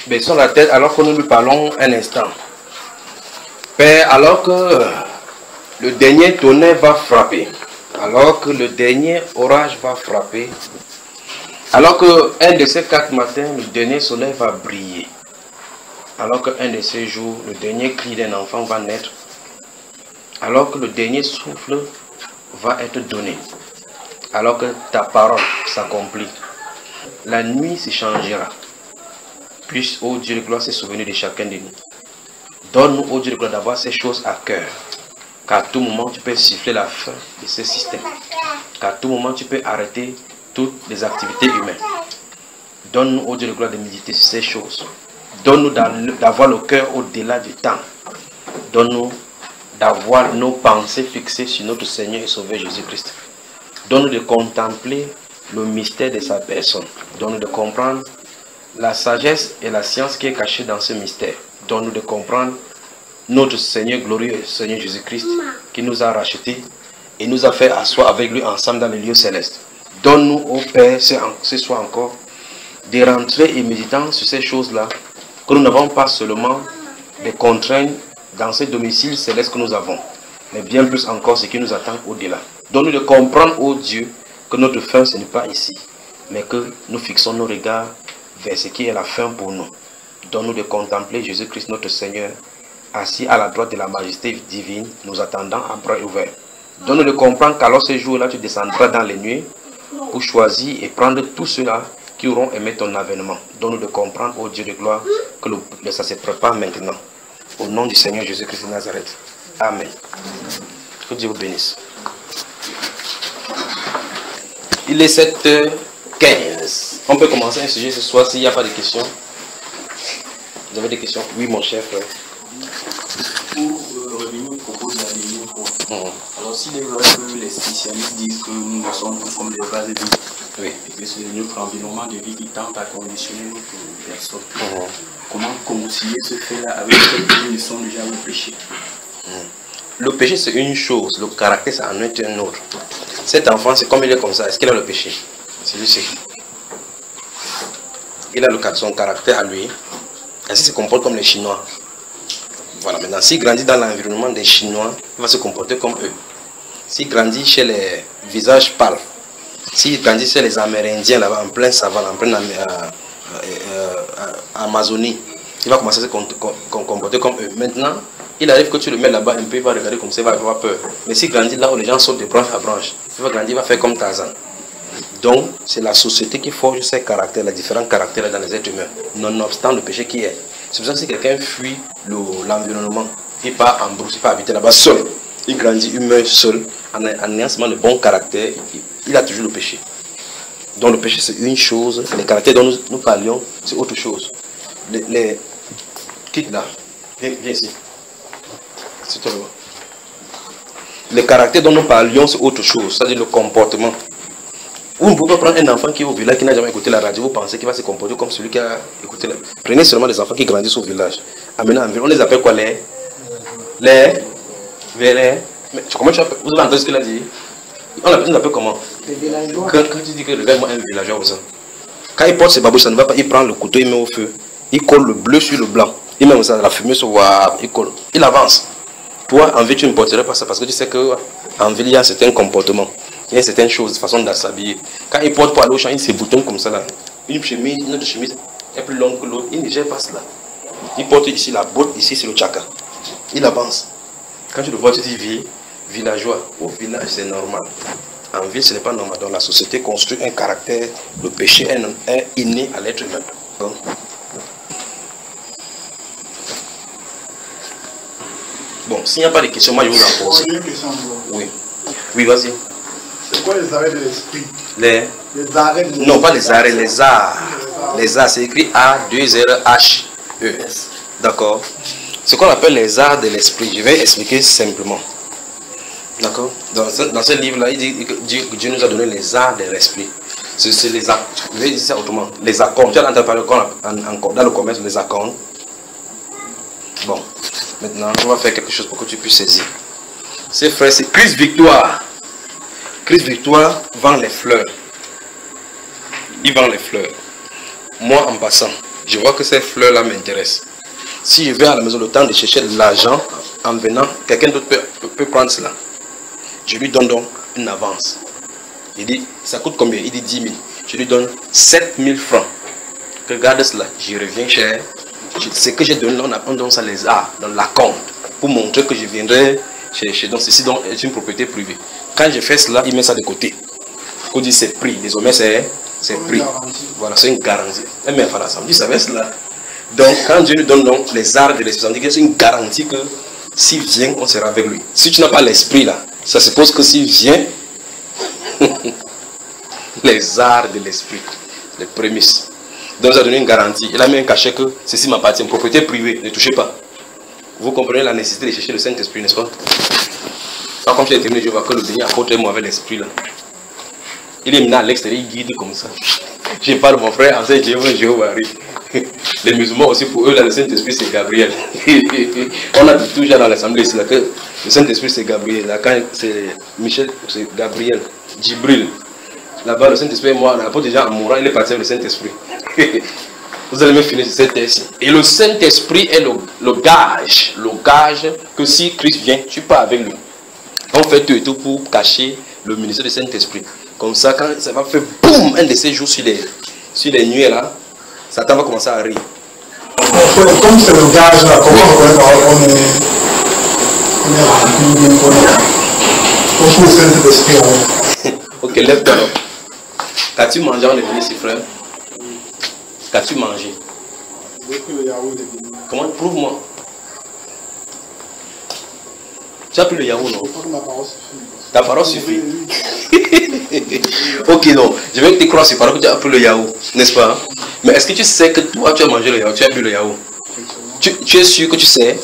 Baissons la tête alors que nous lui parlons un instant. Père, alors que le dernier tonnerre va frapper, alors que le dernier orage va frapper, alors qu'un de ces 4 matins, le dernier soleil va briller, alors qu'un de ces jours, le dernier cri d'un enfant va naître, alors que le dernier souffle va être donné, alors que ta parole s'accomplit, la nuit se changera. Puisse, ô Dieu de gloire, se souvenir de chacun de nous. Donne-nous, ô Dieu de gloire, d'avoir ces choses à cœur. Qu'à tout moment, tu peux siffler la fin de ce système. Qu'à tout moment, tu peux arrêter toutes les activités humaines. Donne-nous, ô Dieu de gloire, de méditer sur ces choses. Donne-nous d'avoir le cœur au-delà du temps. Donne-nous d'avoir nos pensées fixées sur notre Seigneur et Sauveur Jésus-Christ. Donne-nous de contempler le mystère de sa personne. Donne-nous de comprendre la sagesse et la science qui est cachée dans ce mystère. Donne-nous de comprendre notre Seigneur glorieux, Seigneur Jésus-Christ, qui nous a rachetés et nous a fait asseoir avec lui ensemble dans les lieux célestes. Donne-nous, ô Père, ce soir encore, de rentrer et méditant sur ces choses-là, que nous n'avons pas seulement des contraintes dans ce domicile céleste que nous avons, mais bien plus encore ce qui nous attend au-delà. Donne-nous de comprendre, ô Dieu, que notre fin, ce n'est pas ici, mais que nous fixons nos regards vers ce qui est la fin pour nous. Donne-nous de contempler Jésus-Christ notre Seigneur, assis à la droite de la majesté divine, nous attendant à bras ouverts. Donne-nous de comprendre qu'alors ce jour-là, tu descendras dans les nuées pour choisir et prendre tous ceux-là qui auront aimé ton avènement. Donne-nous de comprendre, ô Dieu de gloire, que ça se prépare maintenant. Au nom du Seigneur Jésus-Christ de Nazareth. Amen. Que Dieu vous bénisse. Il est 7h15. On peut commencer un sujet ce soir s'il n'y a pas de questions. Vous avez des questions? Oui, mon cher frère. Pour revenir au propos de la dernière fois. Alors, s'il est vrai que les spécialistes disent que nous sommes tous comme des vases vides, oui, et que c'est notre environnement de vie qui tente à conditionner notre personne, comment concilier ce fait-là avec le fait que nous sommes déjà au péché? Le péché, c'est une chose, le caractère, ça en est un autre. Cet enfant, c'est comme il est comme ça. Est-ce qu'il a le péché? C'est lui, il a son caractère à lui. Est-ce qu'il se comporte comme les Chinois? Voilà, maintenant, s'il grandit dans l'environnement des Chinois, il va se comporter comme eux. S'il grandit chez les visages pâles, s'il grandit chez les Amérindiens, là-bas, en plein savane, en pleine Amazonie, il va commencer à se comporter comme eux. Maintenant, il arrive que tu le mets là-bas un peu, il va regarder comme ça, il va avoir peur. Mais s'il grandit là où les gens sautent de branche à branche, il va grandir, il va faire comme Tarzan. Donc, c'est la société qui forge ces caractères, les différents caractères dans les êtres humains, nonobstant le péché qui est. C'est pour ça que si quelqu'un fuit l'environnement, il part en brousse, il part habiter là-bas seul, il grandit, il meurt seul, en ayant seulement le bon caractère, il a toujours le péché. Donc le péché c'est une chose, les caractères dont nous parlions, c'est autre chose. Quitte là, viens ici. Les caractères dont nous parlions, c'est autre chose, c'est-à-dire le comportement. Vous ne pouvez pas prendre un enfant qui est au village, qui n'a jamais écouté la radio, vous pensez qu'il va se comporter comme celui qui a écouté la radio. Prenez seulement des enfants qui grandissent au village. Amenez en ville, on les appelle quoi? Mais comment tu appelles? Vous avez entendu ce qu'il a dit? On les appelle comment? Les villageois. Quand tu dis que regarde-moi un villageois comme ça. Quand il porte ses babouches, ça ne va pas, il prend le couteau, il met au feu. Il colle le bleu sur le blanc. Il met ça, la fumée se voit, il colle. Il avance. Toi, en ville, tu ne porterais pas ça parce que tu sais qu'en ville, il y a certains comportements. Il y a certaines choses, façon de s'habiller. Quand il porte pour aller au champ, il se boutonne comme ça là. Une chemise, une autre chemise est plus longue que l'autre. Il ne gère pas cela. Il porte ici la botte, ici c'est le tchaka. Il avance. Quand tu le vois, tu te dis villageois. Au village, c'est normal. En ville, ce n'est pas normal. Donc la société construit un caractère. Le péché est inné à l'être humain. Donc, bon, s'il n'y a pas de questions, moi je vous en pose. Oui. Oui, vas-y. C'est quoi les arrêts de l'esprit? Les arrêts de... Non, pas les arrêts, les arts. Les arts, c'est écrit A-2-R-H-E. D'accord. Ce qu'on appelle les arts de l'esprit, je vais expliquer simplement. D'accord. Dans ce livre-là, il dit que Dieu nous a donné les arts de l'esprit. C'est les accords. Je vais dire ça autrement. Les accords. Tu as entendu parler dans le commerce, les accords. Bon. Maintenant, on va faire quelque chose pour que tu puisses saisir. C'est frère, c'est Christ Victoire. Christ Victoire vend les fleurs. Il vend les fleurs. Moi, en passant, je vois que ces fleurs-là m'intéressent. Si je vais à la maison, le temps de chercher de l'argent, en venant, quelqu'un d'autre peut prendre cela. Je lui donne donc une avance. Il dit, ça coûte combien? Il dit 10 000. Je lui donne 7 000 francs. Regarde cela, j'y reviens cher. Ce que j'ai donné, on donne ça les arts, dans la compte, pour montrer que je viendrai chercher. Donc ceci donc est une propriété privée. Quand je fais cela, il met ça de côté. On dit c'est pris, désormais c'est pris. Voilà, c'est une garantie. Mais voilà, ça me dit, ça va cela. Donc quand Dieu nous donne donc les arts de l'esprit, on dit que c'est une garantie que s'il vient, on sera avec lui. Si tu n'as pas l'esprit là, ça suppose que s'il vient, les arts de l'esprit, les prémices. Donc il a donné une garantie. Il a mis un cachet que ceci m'appartient, propriété privée, ne touchez pas. Vous comprenez la nécessité de chercher le Saint-Esprit, n'est-ce pas? Alors, comme j'ai terminé, je vois que le dernier apôtre est mauvais l'esprit là. Il est maintenant à l'extérieur, il guide comme ça. Je parle mon frère, en fait, Jéhovah. Les musulmans aussi, pour eux, là, le Saint-Esprit c'est Gabriel. On a dit toujours dans l'assemblée ici là, que le Saint-Esprit c'est Gabriel. Là, quand c'est Michel, c'est Gabriel. Djibril. Là-bas, le Saint-Esprit, moi, l'apôtre déjà en mourant, il est parti avec le Saint-Esprit. Vous allez me finir sur cette thèse. Et le Saint-Esprit est le gage que si Christ vient, tu pars avec lui. On fait tout et tout pour cacher le ministère du Saint-Esprit. Comme ça, quand ça va faire boum, un de ces jours sur les nuées là, Satan va commencer à rire. Comme c'est le gage là, comment on est Saint-Esprit. Ok, lève-toi. Qu'as-tu mangé en est venu ici, frère? Qu'as-tu mangé? Comment? Prouve-moi. Tu as pris le yaourt, non? Ta parole suffit. Ok, non. Je vais te croire sur parole que tu as pris le yaourt, n'est-ce pas? Mais est-ce que tu sais que toi, tu as mangé le yaourt, tu as bu le yaourt? Tu es sûr que tu sais?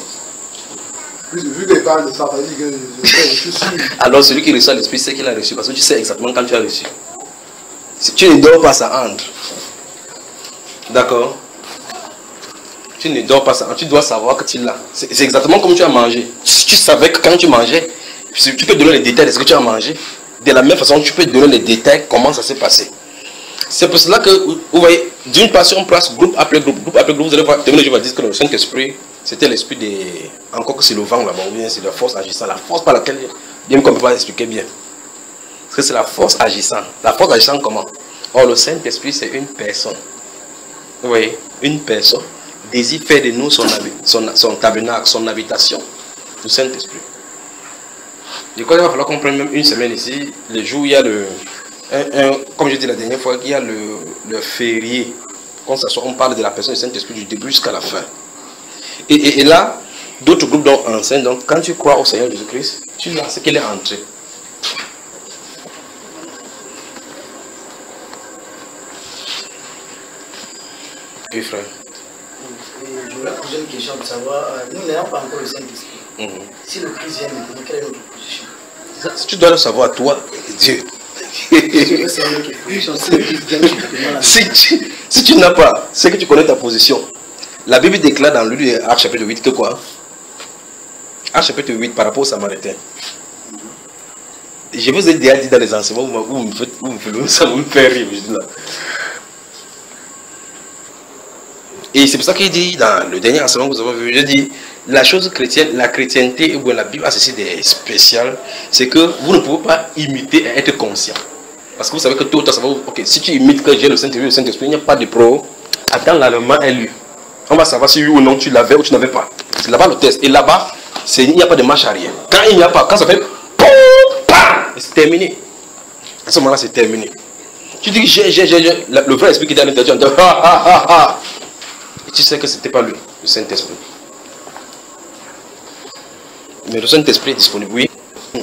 Vu qu'il parle de ça, ça dit que je suis sûr. Alors celui qui reçoit l'esprit sait qu'il a reçu, parce que tu sais exactement quand tu as reçu. Si tu ne dors pas, ça entre. D'accord? Tu ne dors pas, ça entre. Tu dois savoir que tu l'as. C'est exactement comme tu as mangé. Si tu savais que quand tu mangeais, tu peux donner les détails de ce que tu as mangé. De la même façon, tu peux donner les détails, comment ça s'est passé. C'est pour cela que, vous voyez, d'une passion, on place groupe après groupe, vous allez voir, je vais dire que le Saint-Esprit, c'était l'esprit des... Encore que c'est le vent là-bas, ou bien c'est la force agissante. La force par laquelle, bien qu'on ne peut pas expliquer bien. Parce que c'est la force agissante. La force agissante comment? Or, le Saint-Esprit, c'est une personne. Vous voyez, une personne. Désire faire de nous son tabernacle, son habitation. Le Saint-Esprit. Je crois qu'il va falloir qu'on prenne même une semaine ici, le jour où il y a le... comme je dis la dernière fois, il y a le férié. Quand on parle de la personne du Saint-Esprit du début jusqu'à la fin. Et là, d'autres groupes enseignent, donc quand tu crois au Seigneur Jésus-Christ, tu l'as, c'est qu'il est entré. Oui, frère. Je voulais poser une question de savoir, nous n'ayons pas encore le Saint-Esprit. Si le Christ vient maintenant, quelle est notre position? Tu dois le savoir, toi, Dieu. Si tu n'as pas, c'est que tu connais ta position. La Bible déclare dans le livre Actes chapitre 8 que quoi? Actes chapitre 8 par rapport aux Samaritains. Je vous ai déjà dit dans les enseignements, vous me fait rire. Là. Et c'est pour ça qu'il dit dans le dernier enseignement que vous avez vu, je dis, la chose chrétienne, la chrétienté, ou la Bible a ceci de spécial, c'est que vous ne pouvez pas imiter et être conscient. Parce que vous savez que tout le temps, ça va vous, ok, si tu imites que j'ai le Saint-Esprit, il n'y a pas de pro, attends l'allemand est lu. On va savoir si oui ou non tu l'avais ou tu n'avais pas. C'est là-bas le test. Et là-bas, il n'y a pas de marche arrière. Quand il n'y a pas, quand ça fait, c'est terminé. À ce moment-là, c'est terminé. Tu dis que le vrai esprit qui est dans l'intérieur, et tu sais que ce n'était pas lui, le Saint-Esprit. Mais le Saint-Esprit est disponible, oui. Il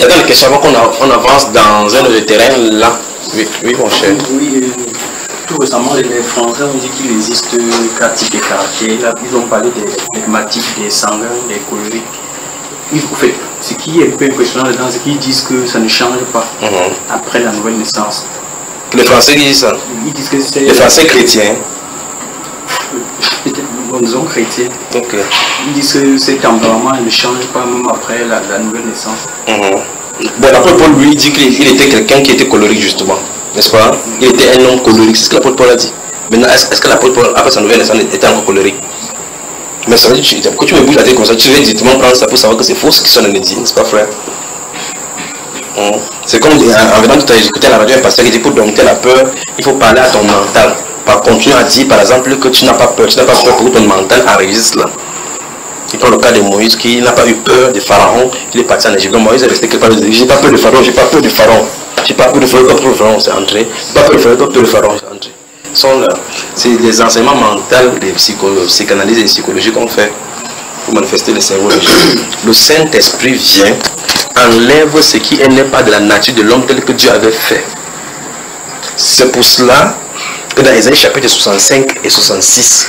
y a des questions avant qu'on avance dans un autre terrain là. Oui, mon cher. Oui, tout récemment, les Français ont dit qu'il existe 4 types de caractères. Là, ils ont parlé des flegmatiques, des sanguins, des colériques. En fait, ce qui est un peu impressionnant dedans, c'est qu'ils disent que ça ne change pas après la nouvelle naissance. Les Français disent ça. Ils disent que c'est... Les Français chrétiens. Disons chrétiens. Okay. Ils disent que ces tempéraments ne changent pas même après la nouvelle naissance. Bon, l'apôtre Paul lui dit qu'il était quelqu'un qui était colérique justement. N'est-ce pas? Il était un homme colérique. C'est ce que l'apôtre Paul a dit. Maintenant, est-ce que l'apôtre Paul, après sa nouvelle naissance, était encore colérique? Mais ça veut dire que tu me bouges la tête comme ça, tu veux directement prendre ça pour savoir que c'est faux ce qui sonne dit, n'est-ce pas, frère? C'est comme en venant tout à écouter à la radio un pasteur qui dit pour dompter la peur, il faut parler à ton mental. Par continuer à dire par exemple que tu n'as pas peur, pour que ton mental enregistre là. Il prend le cas de Moïse qui n'a pas eu peur de Pharaon, il est parti en Égypte. Donc Moïse est resté quelque part, il dit j'ai pas peur de Pharaon, j'ai pas peur de Pharaon, j'ai pas peur de Pharaon, le Pharaon c'est entré, j'ai pas peur de Pharaon, le Pharaon c'est entré. C'est les enseignements mentaux des psychanalyses et des psychologies qu'on fait pour manifester le cerveau. Le Saint-Esprit vient, enlève ce qui n'est pas de la nature de l'homme tel que Dieu avait fait. C'est pour cela que dans Ésaïe chapitre 65 et 66,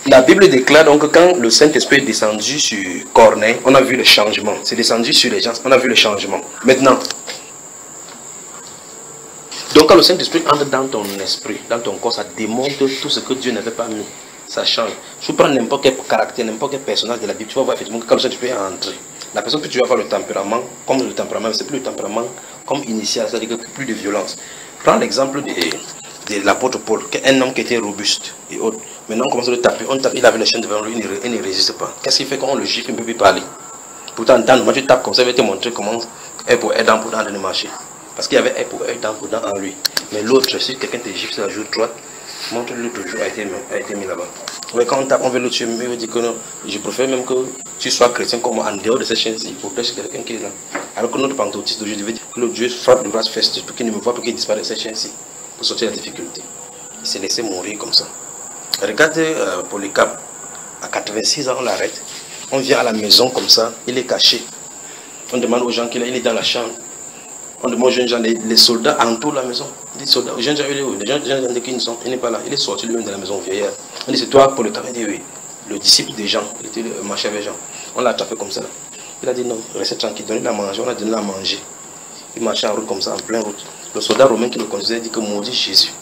la Bible déclare donc que quand le Saint-Esprit est descendu sur Corneille, on a vu le changement. C'est descendu sur les gens, on a vu le changement. Maintenant, donc quand le Saint-Esprit entre dans ton esprit, dans ton corps, ça démontre tout ce que Dieu n'avait pas mis. Ça change. Si tu prends n'importe quel caractère, n'importe quel personnage de la Bible, tu vas voir effectivement que quand le Saint-Esprit est entré, la personne que tu vas voir le tempérament, comme le tempérament, c'est plus le tempérament comme initial, c'est-à-dire que plus de violence. Prends l'exemple de l'apôtre Paul, un homme qui était robuste et autre. Maintenant on commence à le taper, il avait les chaînes devant lui, il ne résiste pas. Qu'est-ce qui fait qu'on le gifle, il ne peut plus parler? Pourtant, moi tu tapes comme ça, il va te montrer comment est pour être dans pour dans de marcher. Parce qu'il y avait un pour être dans en lui. Mais l'autre, si quelqu'un te gifle sur la joue droite, montre l'autre jour a été mis là-bas. Mais quand on tape, on veut le tuer, mais il veut dire que non. Je préfère même que tu sois chrétien comme moi, en dehors de cette chaîne-ci, il protège quelqu'un qui est là. Alors que notre pentecôtiste d'aujourd'hui veut dire que le Dieu frappe le bras feste pour qu'il ne me voit, pour qu'il disparaisse de cette chaîne-ci, pour sortir de la difficulté. Il s'est laissé mourir comme ça. Regardez Polycarpe, à 86 ans, on l'arrête. On vient à la maison comme ça, il est caché. On demande aux gens qu'il est dans la chambre. On demande aux jeunes gens, les soldats entourent la maison. Les soldats, les jeunes gens, il est où? Les jeunes gens qui sont, il n'est pas là. Il est sorti lui-même de la maison vieillard. On dit, c'est toi, Polycarpe? Il dit, oui. Le disciple des gens, il était marché avec Jean. On l'a attrapé comme ça. Il a dit, non, restez tranquille, donnez-la à manger. On a donné à manger. Il marchait en route comme ça, en pleine route. Le soldat romain qui le conduisait dit que maudit Jésus.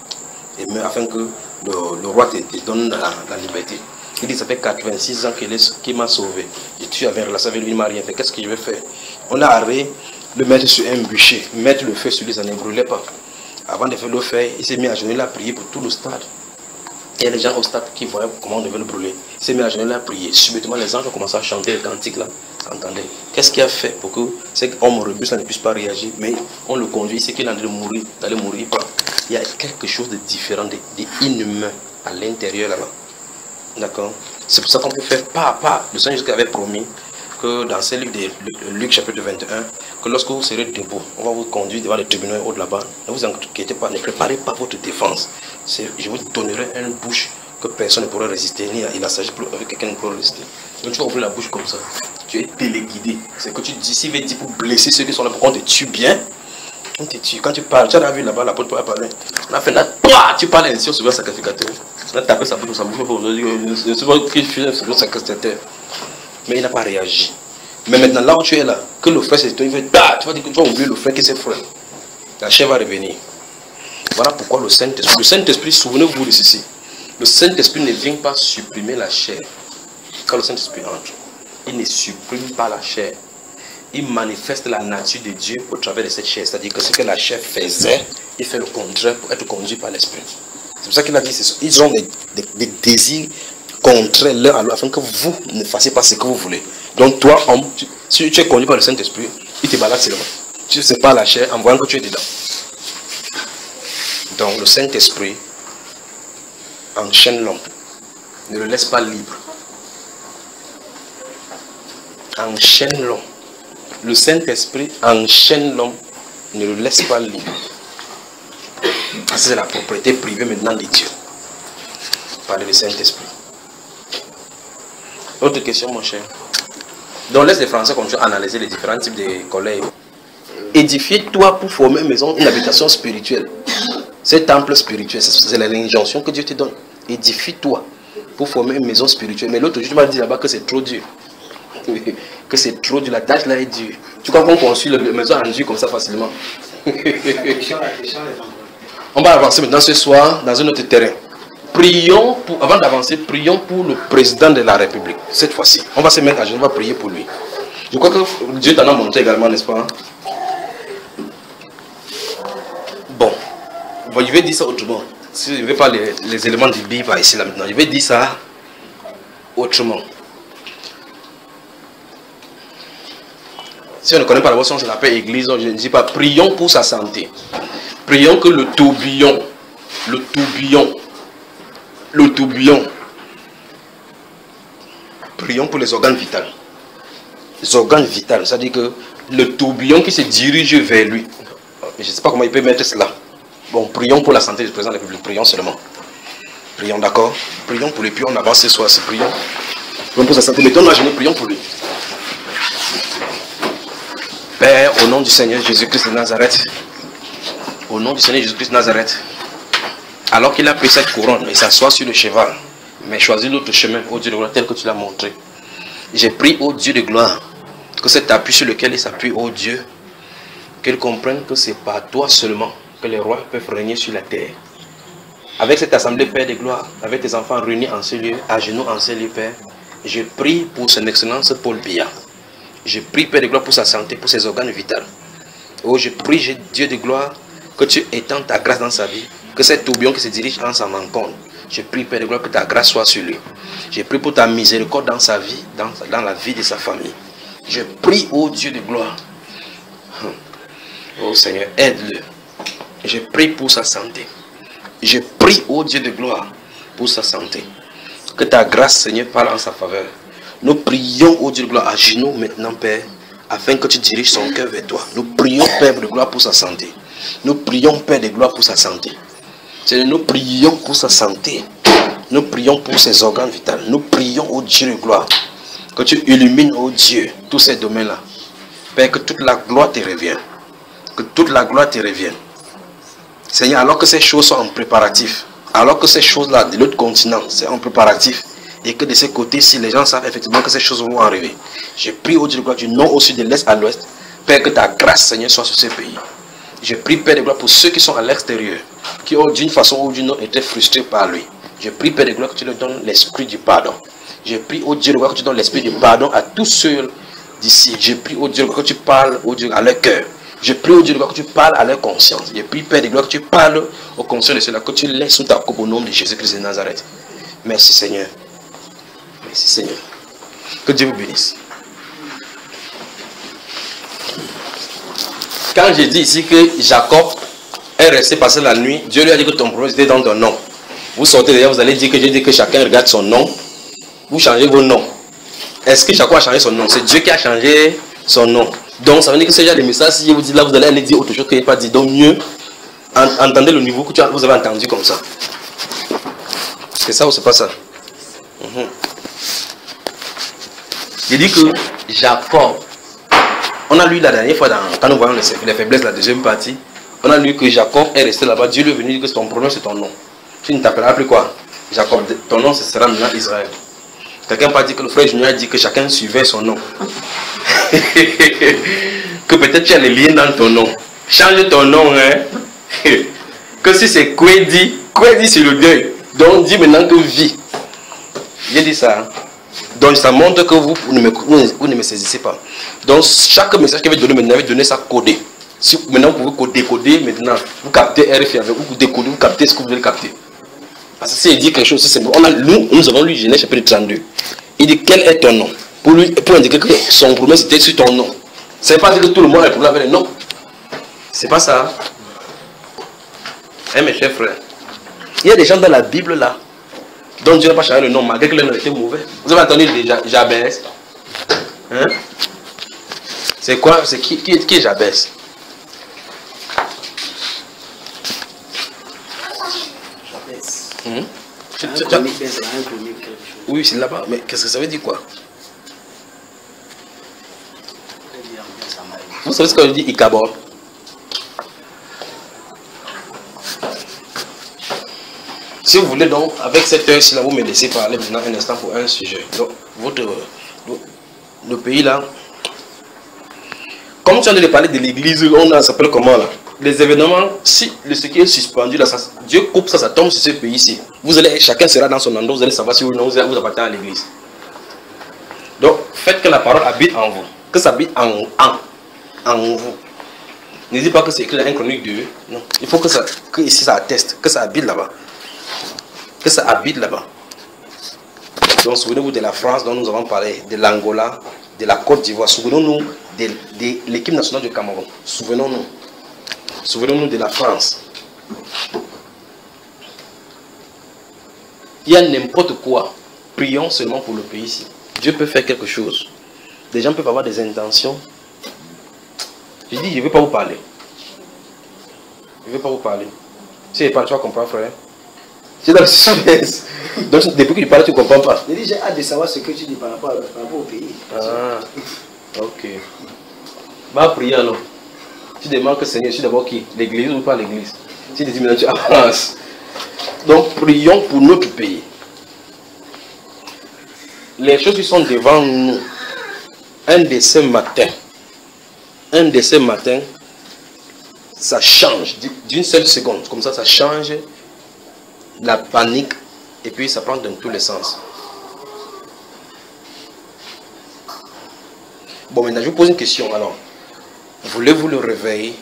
Et meurt afin que le roi te donne la liberté. Il dit, ça fait 86 ans qu'il m'a sauvé. Et tu avais une relation avec lui, il ne m'a rien fait. Qu'est-ce que je vais faire? On a arrêté le mettre sur un bûcher, mettre le feu sur lui, ça ne brûlait pas. Avant de faire le feu, il s'est mis à genoux, il a prié pour tout le stade. Il y a les gens au stade qui voyaient comment on devait le brûler. Il s'est mis à genoux, il a prié. Subitement, les anges ont commencé à chanter le cantique là. Entendez? Qu'est-ce qu'il a fait pour que cet homme robuste ne puisse pas réagir? Mais on le conduit, il sait qu'il est en train de mourir, d'aller mourir pas. Il y a quelque chose de différent, d'inhumain à l'intérieur là-bas. D'accord? C'est pour ça qu'on peut faire pas à pas. Le Seigneur Jésus avait promis que dans ce livre de Luc chapitre 21, que lorsque vous serez debout, on va vous conduire devant les tribunaux haut de là-bas. Ne vous inquiétez pas, ne préparez pas votre défense. Je vous donnerai une bouche que personne ne pourra résister, ni il s'agit avec quelqu'un ne pourra résister. Donc tu vas ouvrir la bouche comme ça. Tu es téléguidé. C'est que tu dis, s'il veut dire pour blesser ceux qui sont là, pour qu'on te tue bien, on te tue. Quand tu parles, tu as vu là-bas, l'apôtre Paul a parlé. On a fait là, toi, tu parles ainsi au second sacrificateur. On a tapé sa bouche pour nous dire, je sais pas qui fait le second sacrificateur. Mais il n'a pas réagi. Mais maintenant, là où tu es là, que le frère c'est toi, il veut, tu vas dire que tu vas oublier le frère qui c'est frère. La chair va revenir. Voilà pourquoi le Saint-Esprit, souvenez-vous de ceci. Le Saint-Esprit ne vient pas supprimer la chair. Quand le Saint-Esprit entre, il ne supprime pas la chair. Il manifeste la nature de Dieu au travers de cette chair. C'est-à-dire que ce que la chair faisait, il fait le contraire pour être conduit par l'Esprit. C'est pour ça qu'il a dit, ils ont des désirs contraires l'un à l'autre, afin que vous ne fassiez pas ce que vous voulez. Donc toi, homme, si tu es conduit par le Saint-Esprit, il te balade seulement. Tu ne sais pas la chair en voyant que tu es dedans. Donc le Saint-Esprit enchaîne l'homme. Ne le laisse pas libre. Enchaîne l'homme. Le Saint-Esprit enchaîne l'homme. Ne le laisse pas libre. C'est la propriété privée maintenant de Dieu. Parler du Saint-Esprit. Autre question, mon cher. Donc laisse les Français continuer à analyser les différents types de collègues. Édifie-toi pour former une maison, une habitation spirituelle. C'est temple spirituel, c'est l'injonction que Dieu te donne. Édifie-toi pour former une maison spirituelle. Mais l'autre jour, tu m'as dit là-bas que c'est trop dur. Que c'est trop dur, la tâche là est dure. Tu crois qu'on construit la maison en dur comme ça facilement? On va avancer maintenant ce soir dans un autre terrain. Prions pour, avant d'avancer, prions pour le président de la République. Cette fois-ci, on va se mettre à genoux, on va prier pour lui. Je crois que Dieu t'en a montré également, n'est-ce pas? Bon, Bon, je vais dire ça autrement. Si je ne vais pas les éléments du Bible ici là maintenant, je vais dire ça autrement. Si on ne connaît pas la voix, on se l'appelle église, je ne dis pas prions pour sa santé. Prions que le tourbillon, prions pour les organes vitaux. Les organes vitaux, c'est-à-dire que le tourbillon qui se dirige vers lui. Je ne sais pas comment il peut mettre cela. Bon, prions pour la santé du président de la République, prions seulement. Prions, d'accord? Prions pour lui, puis on avance ce soir, c'est prions. Prions pour sa santé, mettons la journée, prions pour lui. Père, au nom du Seigneur Jésus-Christ de Nazareth, au nom du Seigneur Jésus-Christ de Nazareth, alors qu'il a pris cette couronne et s'assoit sur le cheval, mais choisit l'autre chemin, ô Dieu de gloire, tel que tu l'as montré. J'ai pris, ô Dieu de gloire, que cet appui sur lequel il s'appuie, ô Dieu, qu'il comprenne que c'est par toi seulement que les rois peuvent régner sur la terre. Avec cette assemblée, Père de gloire, avec tes enfants réunis en ce lieu, à genoux en ce lieu, Père, je prie pour son excellence Paul Biya. Je prie, Père de gloire, pour sa santé, pour ses organes vitaux. Oh, je prie, Dieu de gloire, que tu étends ta grâce dans sa vie, que cet tourbillon qui se dirige en sa rencontre. Je prie, Père de gloire, que ta grâce soit sur lui. Je prie pour ta miséricorde dans sa vie, dans la vie de sa famille. Je prie, oh Dieu de gloire. Oh Seigneur, aide-le. Je prie pour sa santé. Je prie, oh Dieu de gloire, pour sa santé. Que ta grâce, Seigneur, parle en sa faveur. Nous prions, oh Dieu de gloire, à genoux maintenant, Père, afin que tu diriges son cœur vers toi. Nous prions, Père de gloire, pour sa santé. Nous prions, Père de gloire, pour sa santé. Seigneur, nous prions pour sa santé. Nous prions pour ses organes vitaux. Nous prions, oh Dieu de gloire, que tu illumines, oh Dieu, tous ces domaines-là. Père, que toute la gloire te revienne. Que toute la gloire te revienne. Seigneur, alors que ces choses sont en préparatif, alors que ces choses-là de l'autre continent, c'est en préparatif, et que de ce côté-ci, les gens savent effectivement que ces choses vont arriver. Je prie au Dieu de gloire du nord au sud, de l'est à l'ouest, Père, que ta grâce, Seigneur, soit sur ce pays. Je prie, Père de gloire, pour ceux qui sont à l'extérieur, qui ont d'une façon ou d'une autre été frustrés par lui. Je prie, Père de gloire, que tu leur donnes l'esprit du pardon. Je prie au Dieu de gloire, que tu donnes l'esprit du pardon à tous ceux d'ici. Je prie au Dieu de gloire, que tu parles au Dieu à leur cœur. Je prie au Dieu de gloire, que tu parles à leur conscience. Je prie, Père de gloire, que tu parles aux consciences de ceux-là, que tu laisses sous ta coupe au nom de Jésus-Christ de Nazareth. Merci Seigneur. Merci Seigneur. Que Dieu vous bénisse. Quand j'ai dit ici que Jacob est resté passer la nuit, Dieu lui a dit que ton problème était dans ton nom. Vous sortez d'ailleurs, vous allez dire que j'ai dit que chacun regarde son nom. Vous changez vos noms. Est-ce que Jacob a changé son nom? C'est Dieu qui a changé son nom. Donc ça veut dire que ce genre de message, si je vous dis là, vous allez aller dire autre chose que je n'ai pas dit. Donc mieux, entendez le niveau que vous avez entendu comme ça. C'est ça ou c'est pas ça? J'ai dit que Jacob, on a lu la dernière fois, quand nous voyons les faiblesses de la deuxième partie, on a lu que Jacob est resté là-bas. Dieu lui est venu dire que ton problème c'est ton nom. Tu ne t'appelleras plus quoi? Jacob, ton nom ce sera maintenant Israël. Quelqu'un n'a pas dit que le frère Junior a dit que chacun suivait son nom. Que peut-être tu as les liens dans ton nom. Change ton nom, hein. Que si c'est Kwedi, Kwedi c'est le deuil. Donc dis maintenant que vie. J'ai dit ça. Hein? Donc ça montre que vous ne me saisissez pas. Donc chaque message que je vais donner maintenant, je vais donner ça codé. Si maintenant vous pouvez décoder, maintenant vous captez RFI avec vous, décodez, vous captez ce que vous voulez capter. Parce que s'il dit quelque chose, c'est bon. Nous avons lu Genèse chapitre 32. Il dit quel est ton nom? Pour indiquer que son problème c'était sur ton nom. C'est pas dire que tout le monde a le problème avec le nom. C'est pas ça. Hein, mes chers frères. Il y a des gens dans la Bible là, dont Dieu n'a pas changé le nom, malgré que le nom était mauvais. Vous avez entendu Jabès? Hein? C'est quoi? C'est qui est Jabès? Oui, c'est là-bas. Mais qu'est-ce que ça veut dire quoi? Vous savez ce que je dis Ikabor? Si vous voulez donc, avec cette heure-ci là, vous me laissez parler maintenant un instant pour un sujet. Donc, le pays là, comme tu as de parler de l'église, on s'appelle comment là? Les événements, si ce qui est suspendu là, Dieu coupe ça, ça tombe sur ce pays-ci. Vous allez, chacun sera dans son endroit, vous allez savoir si ou non vous appartenez à l'église. Donc, faites que la parole habite en vous, que ça habite en vous. Ne dis pas que c'est écrit dans 1 Chronique 2. Non. Il faut que ici ça atteste, que ça habite là-bas. Que ça habite là-bas. Donc souvenez-vous de la France dont nous avons parlé, de l'Angola, de la Côte d'Ivoire. Souvenons-nous de l'équipe nationale du Cameroun. Souvenons-nous. Souvenons-nous de la France. Il y a n'importe quoi. Prions seulement pour le pays ici. Dieu peut faire quelque chose. Des gens peuvent avoir des intentions. Je dis, je ne vais pas vous parler. Je ne vais pas vous parler. Si je parle, tu vas comprendre, frère. C'est dans le suspense. Donc, depuis que tu parles, tu ne comprends pas. Je dis, j'ai hâte de savoir ce que tu dis par rapport au pays. Ah, ok. Va prier alors. Tu demandes que Seigneur, je suis d'abord qui? L'église ou pas l'église? Si tu dis maintenant, tu avances. Donc, prions pour notre pays. Les choses qui sont devant nous, un de ces matins, ça change d'une seule seconde. Comme ça change la panique et puis ça prend dans tous les sens. Bon, maintenant je vous pose une question. Alors, voulez-vous le réveil?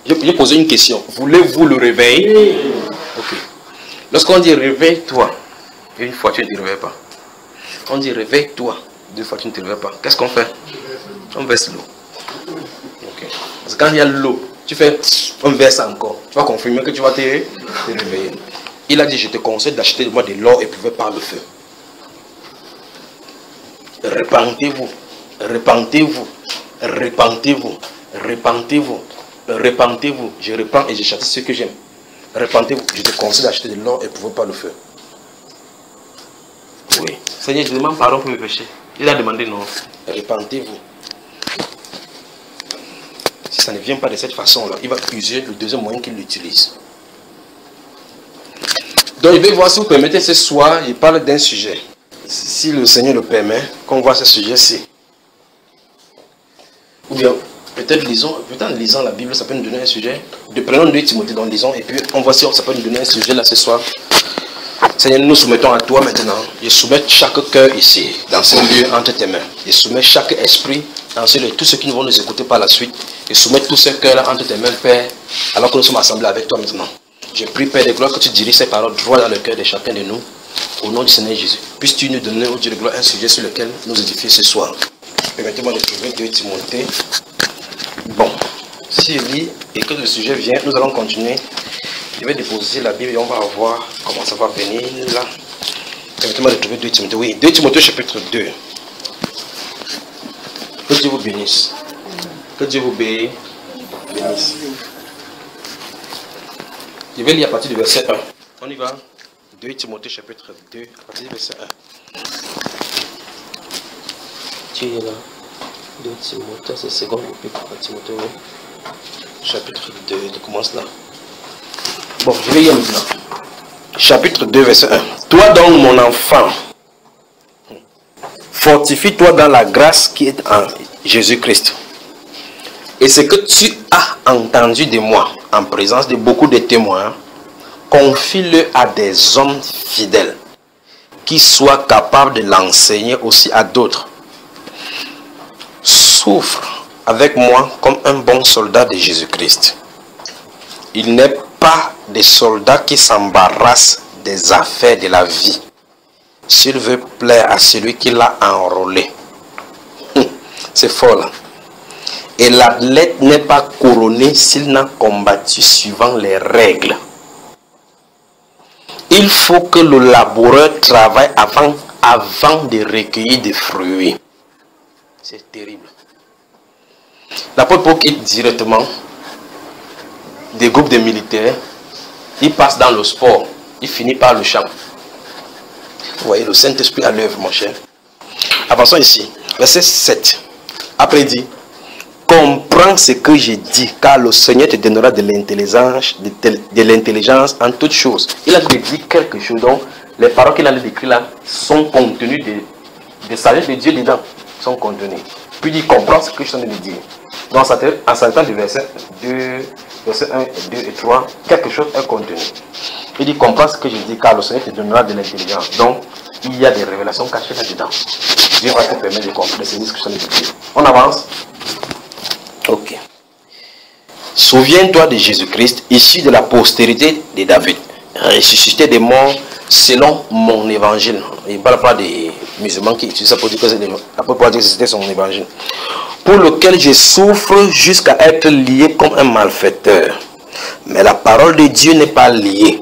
Je pose une question. Voulez-vous le réveil? Ok. Lorsqu'on dit réveille-toi, une fois tu ne te réveilles pas. On dit réveille-toi, deux fois tu ne te réveilles pas. Qu'est-ce qu'on fait? On verse l'eau. Ok. Parce que quand il y a l'eau, tu fais, on verse encore. Tu vas confirmer que tu vas te réveiller. Il a dit, je te conseille d'acheter moi de l'or éprouvé par le feu. Repentez-vous, repentez-vous, repentez-vous, repentez-vous, repentez-vous. Je repens et je châtie ce que j'aime. Repentez-vous, je te conseille d'acheter de l'or éprouvé par le feu. Oui. Seigneur, je demande pardon pour mes péchés. Il a demandé non. Repentez-vous. Si ça ne vient pas de cette façon-là, il va user le deuxième moyen qu'il utilise. Donc, je vais voir si vous permettez ce soir, je parle d'un sujet. Si le Seigneur le permet, qu'on voit ce sujet-ci. Ou bien, peut-être en lisant la Bible, ça peut nous donner un sujet. Prenons 2 Timothée, donc lisons, et puis on voit si ça peut nous donner un sujet là ce soir. Seigneur, nous nous soumettons à toi maintenant. Je soumets chaque cœur ici, dans ce lieu, entre tes mains. Je soumets chaque esprit, dans ce lieu, tous ceux qui vont nous écouter par la suite. Je soumets tous ces cœurs-là entre tes mains, Père, alors que nous sommes assemblés avec toi maintenant. Je prie, Père de gloire, que tu diriges ces paroles droit dans le cœur de chacun de nous. Au nom du Seigneur Jésus. Puisses-tu nous donner, au Dieu de gloire, un sujet sur lequel nous édifier ce soir. Permettez-moi de trouver 2 Timothée. Bon, si je lis et que le sujet vient, nous allons continuer. Je vais déposer la Bible et on va voir comment ça va venir là. Permettez-moi de trouver 2 Timothée. Oui, 2 Timothée chapitre 2. Que Dieu vous bénisse. Que Dieu vous bénisse. Je vais lire à partir du verset 1. On y va. 2 Timothée chapitre 2, à partir du verset 1. Tu es là. 2 Timothée, c'est second épître à Timothée. Chapitre 2, je commence là. Bon, je vais lire maintenant. Chapitre 2, verset 1. Toi donc, mon enfant, fortifie-toi dans la grâce qui est en Jésus-Christ. Et ce que tu as entendu de moi, en présence de beaucoup de témoins, confie-le à des hommes fidèles, qui soient capables de l'enseigner aussi à d'autres. Souffre avec moi comme un bon soldat de Jésus-Christ. Il n'est pas des soldats qui s'embarrassent des affaires de la vie, s'il veut plaire à celui qui l'a enrôlé. C'est fort là. Et l'athlète n'est pas couronné s'il n'a combattu suivant les règles. Il faut que le laboureur travaille avant de recueillir des fruits. C'est terrible. L'apôtre Paul quitte directement des groupes de militaires. Il passe dans le sport. Il finit par le champ. Vous voyez le Saint-Esprit à l'œuvre, mon cher. Avançons ici. Verset 7. Après il dit, comprends ce que j'ai dit, car le Seigneur te donnera de l'intelligence en toutes choses. Il a dit quelque chose, donc les paroles qu'il a décrites là sont contenues de sagesse de Dieu dedans, sont contenues. Puis il dit, comprends ce que je suis en train de dire. Donc en s'arrêtant du verset 2, verset 1, 2 et 3, quelque chose est contenu. Il dit, comprends ce que je dis, car le Seigneur te donnera de l'intelligence. Donc, il y a des révélations cachées là-dedans. Dieu va te permettre de comprendre ce que je suis en train de dire. On avance? Ok. Souviens-toi de Jésus-Christ, issu de la postérité de David, ressuscité des morts selon mon évangile. Il ne parle pas des musulmans qui utilisent ça pour dire que c'était son évangile. Pour lequel je souffre jusqu'à être lié comme un malfaiteur. Mais la parole de Dieu n'est pas liée.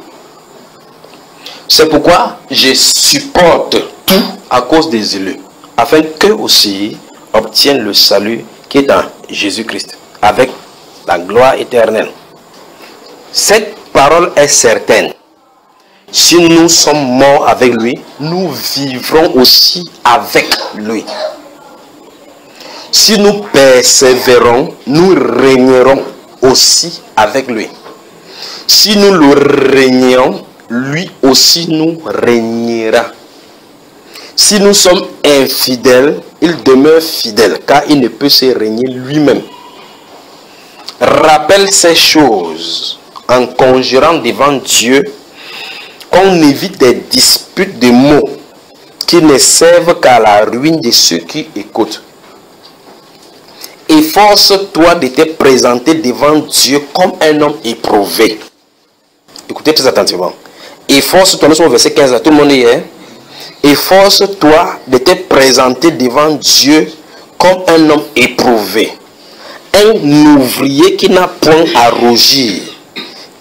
C'est pourquoi je supporte tout à cause des élus, afin qu'eux aussi obtiennent le salut qui est en Jésus-Christ, avec la gloire éternelle. Cette parole est certaine. Si nous sommes morts avec lui, nous vivrons aussi avec lui. Si nous persévérons, nous régnerons aussi avec lui. Si nous le régnons, lui aussi nous régnera. Si nous sommes infidèles, il demeure fidèle, car il ne peut se régner lui-même. Rappelle ces choses en conjurant devant Dieu qu'on évite des disputes de mots qui ne servent qu'à la ruine de ceux qui écoutent. Efforce-toi de te présenter devant Dieu comme un homme éprouvé. Écoutez très attentivement. Efforce-toi, nous sommes au verset 15, là, tout le monde y est. Efforce-toi de te présenter devant Dieu comme un homme éprouvé. Un ouvrier qui n'a point à rougir,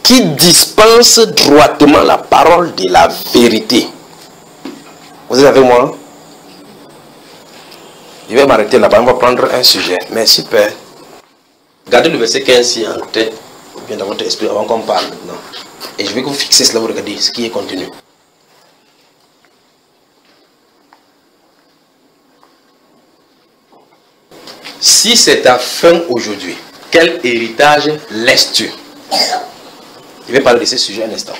qui dispense droitement la parole de la vérité. Vous êtes avec moi? Je vais m'arrêter là-bas, on va prendre un sujet. Merci Père. Gardez le verset 15 ici en tête, bien dans votre esprit avant qu'on parle maintenant. Et je vais que vous fixez cela, vous regardez ce qui est contenu. Si c'est ta fin aujourd'hui, quel héritage laisses-tu? Je vais parler de ce sujet un instant.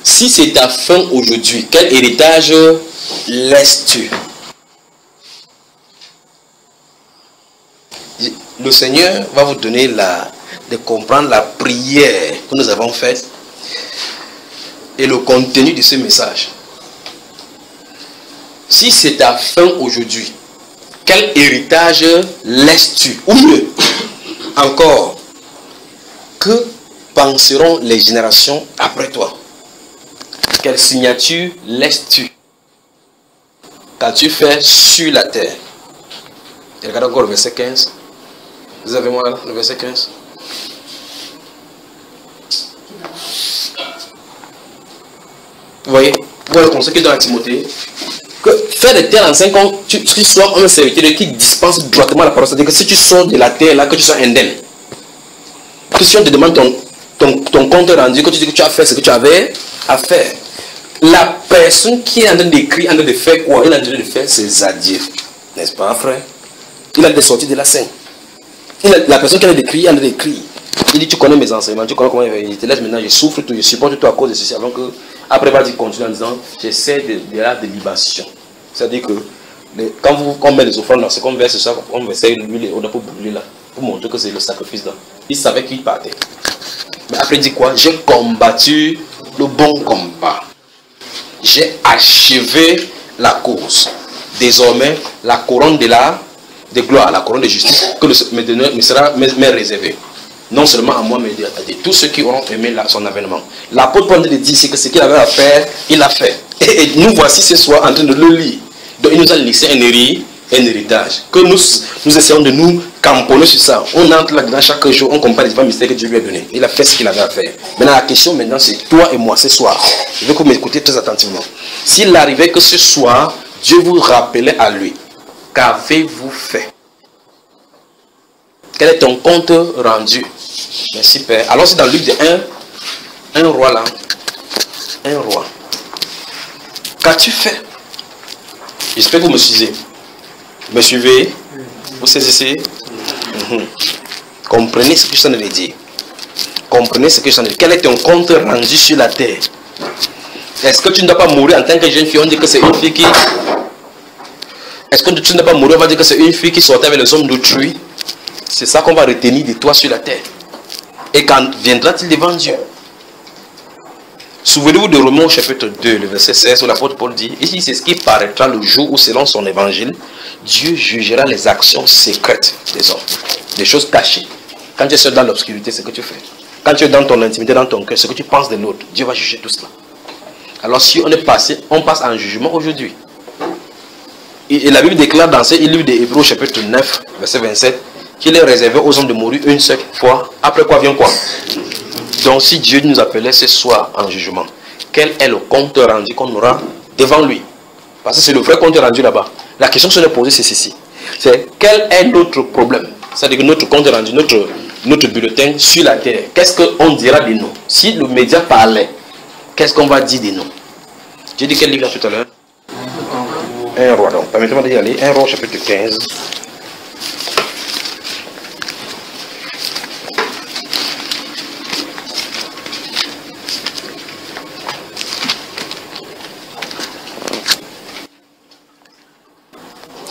Si c'est ta fin aujourd'hui, quel héritage laisses-tu? Le Seigneur va vous donner de comprendre la prière que nous avons faite et le contenu de ce message. Si c'est ta fin aujourd'hui, quel héritage laisses-tu? Ou mieux encore, que penseront les générations après toi? Quelle signature laisses-tu? Qu'as-tu fait sur la terre? Et regardez encore le verset 15. Vous avez moi là, le verset 15. Vous voyez le conseil qu'il donne à Timothée, que faire de tels enseignes quand tu sois un serviteur qui dispense droitement la parole. C'est-à-dire que si tu sors de la terre là, que tu sois indemne. Que si on te demande ton compte rendu, que tu dis que tu as fait ce que tu avais à faire. La personne qui est en train d'écrire, en train de faire quoi? Il est en train de faire ses adieux. N'est-ce pas, frère? Il a des sorties de la scène. La personne qui a d'écrire, elle a d'écrire. Il dit, tu connais mes enseignements, tu connais comment il te laisse maintenant, je souffre tout, je supporte tout à cause de ceci. Avant que, après, il va continuer en disant, j'essaie de la libation. C'est-à-dire que, quand on met les offrandes là, c'est qu'on verse ça, on verse l'huile, on a pour brûler là, pour montrer que c'est le sacrifice là. Il savait qu'il partait. Mais après, il dit quoi? J'ai combattu le bon combat. J'ai achevé la course. Désormais, la couronne de gloire, la couronne de justice que me sera réservée. Non seulement à moi, mais à tous ceux qui auront aimé son avènement. L'apôtre Paul dit ici que ce qu'il avait à faire, il l'a fait. Et nous voici ce soir en train de le lire. Donc il nous a laissé un héritage. Que nous essayons de nous camponner sur ça. On entre là-dedans chaque jour, on compare les différents mystères que Dieu lui a donnés. Il a fait ce qu'il avait à faire. Maintenant la question maintenant c'est toi et moi ce soir. Je veux que vous m'écoutez très attentivement. S'il arrivait que ce soir, Dieu vous rappelait à lui. Qu'avez-vous fait? Quel est ton compte rendu? Merci Père. Alors c'est dans le livre de un roi là. Un roi. Qu'as-tu fait? J'espère que vous me suivez. Vous me suivez? Vous saisissez? Comprenez ce que je suis en train de dire. Comprenez ce que je suis en train de dire. Quel est ton compte rendu sur la terre? Est-ce que tu ne dois pas mourir en tant que jeune fille? On dit que c'est une fille qui... Est-ce que tu ne dois pas mourir? On va dire que c'est une fille qui sortait avec les hommes d'autrui. C'est ça qu'on va retenir de toi sur la terre. Et quand viendra-t-il devant Dieu? Souvenez-vous de Romains chapitre 2, le verset 16, où l'apôtre Paul dit, ici c'est ce qui paraîtra le jour où selon son évangile, Dieu jugera les actions secrètes des hommes, des choses cachées. Quand tu es seul dans l'obscurité, c'est ce que tu fais. Quand tu es dans ton intimité, dans ton cœur, ce que tu penses de l'autre, Dieu va juger tout cela. Alors si on est passé, on passe en jugement aujourd'hui. Et la Bible déclare dans ce livre des Hébreux chapitre 9, verset 27, qu'il est réservé aux hommes de mourir une seule fois. Après quoi vient quoi? Donc si Dieu nous appelait ce soir en jugement, quel est le compte rendu qu'on aura devant lui? Parce que c'est le vrai compte rendu là-bas. La question que je vais poser, c'est ceci. C'est quel est notre problème? C'est-à-dire que notre compte rendu, notre bulletin sur la terre, qu'est-ce qu'on dira de nous? Si le média parlait, qu'est-ce qu'on va dire de nous? J'ai dit quel livre là tout à l'heure? Un roi. Donc, permettez-moi d'y aller. Un roi chapitre 15.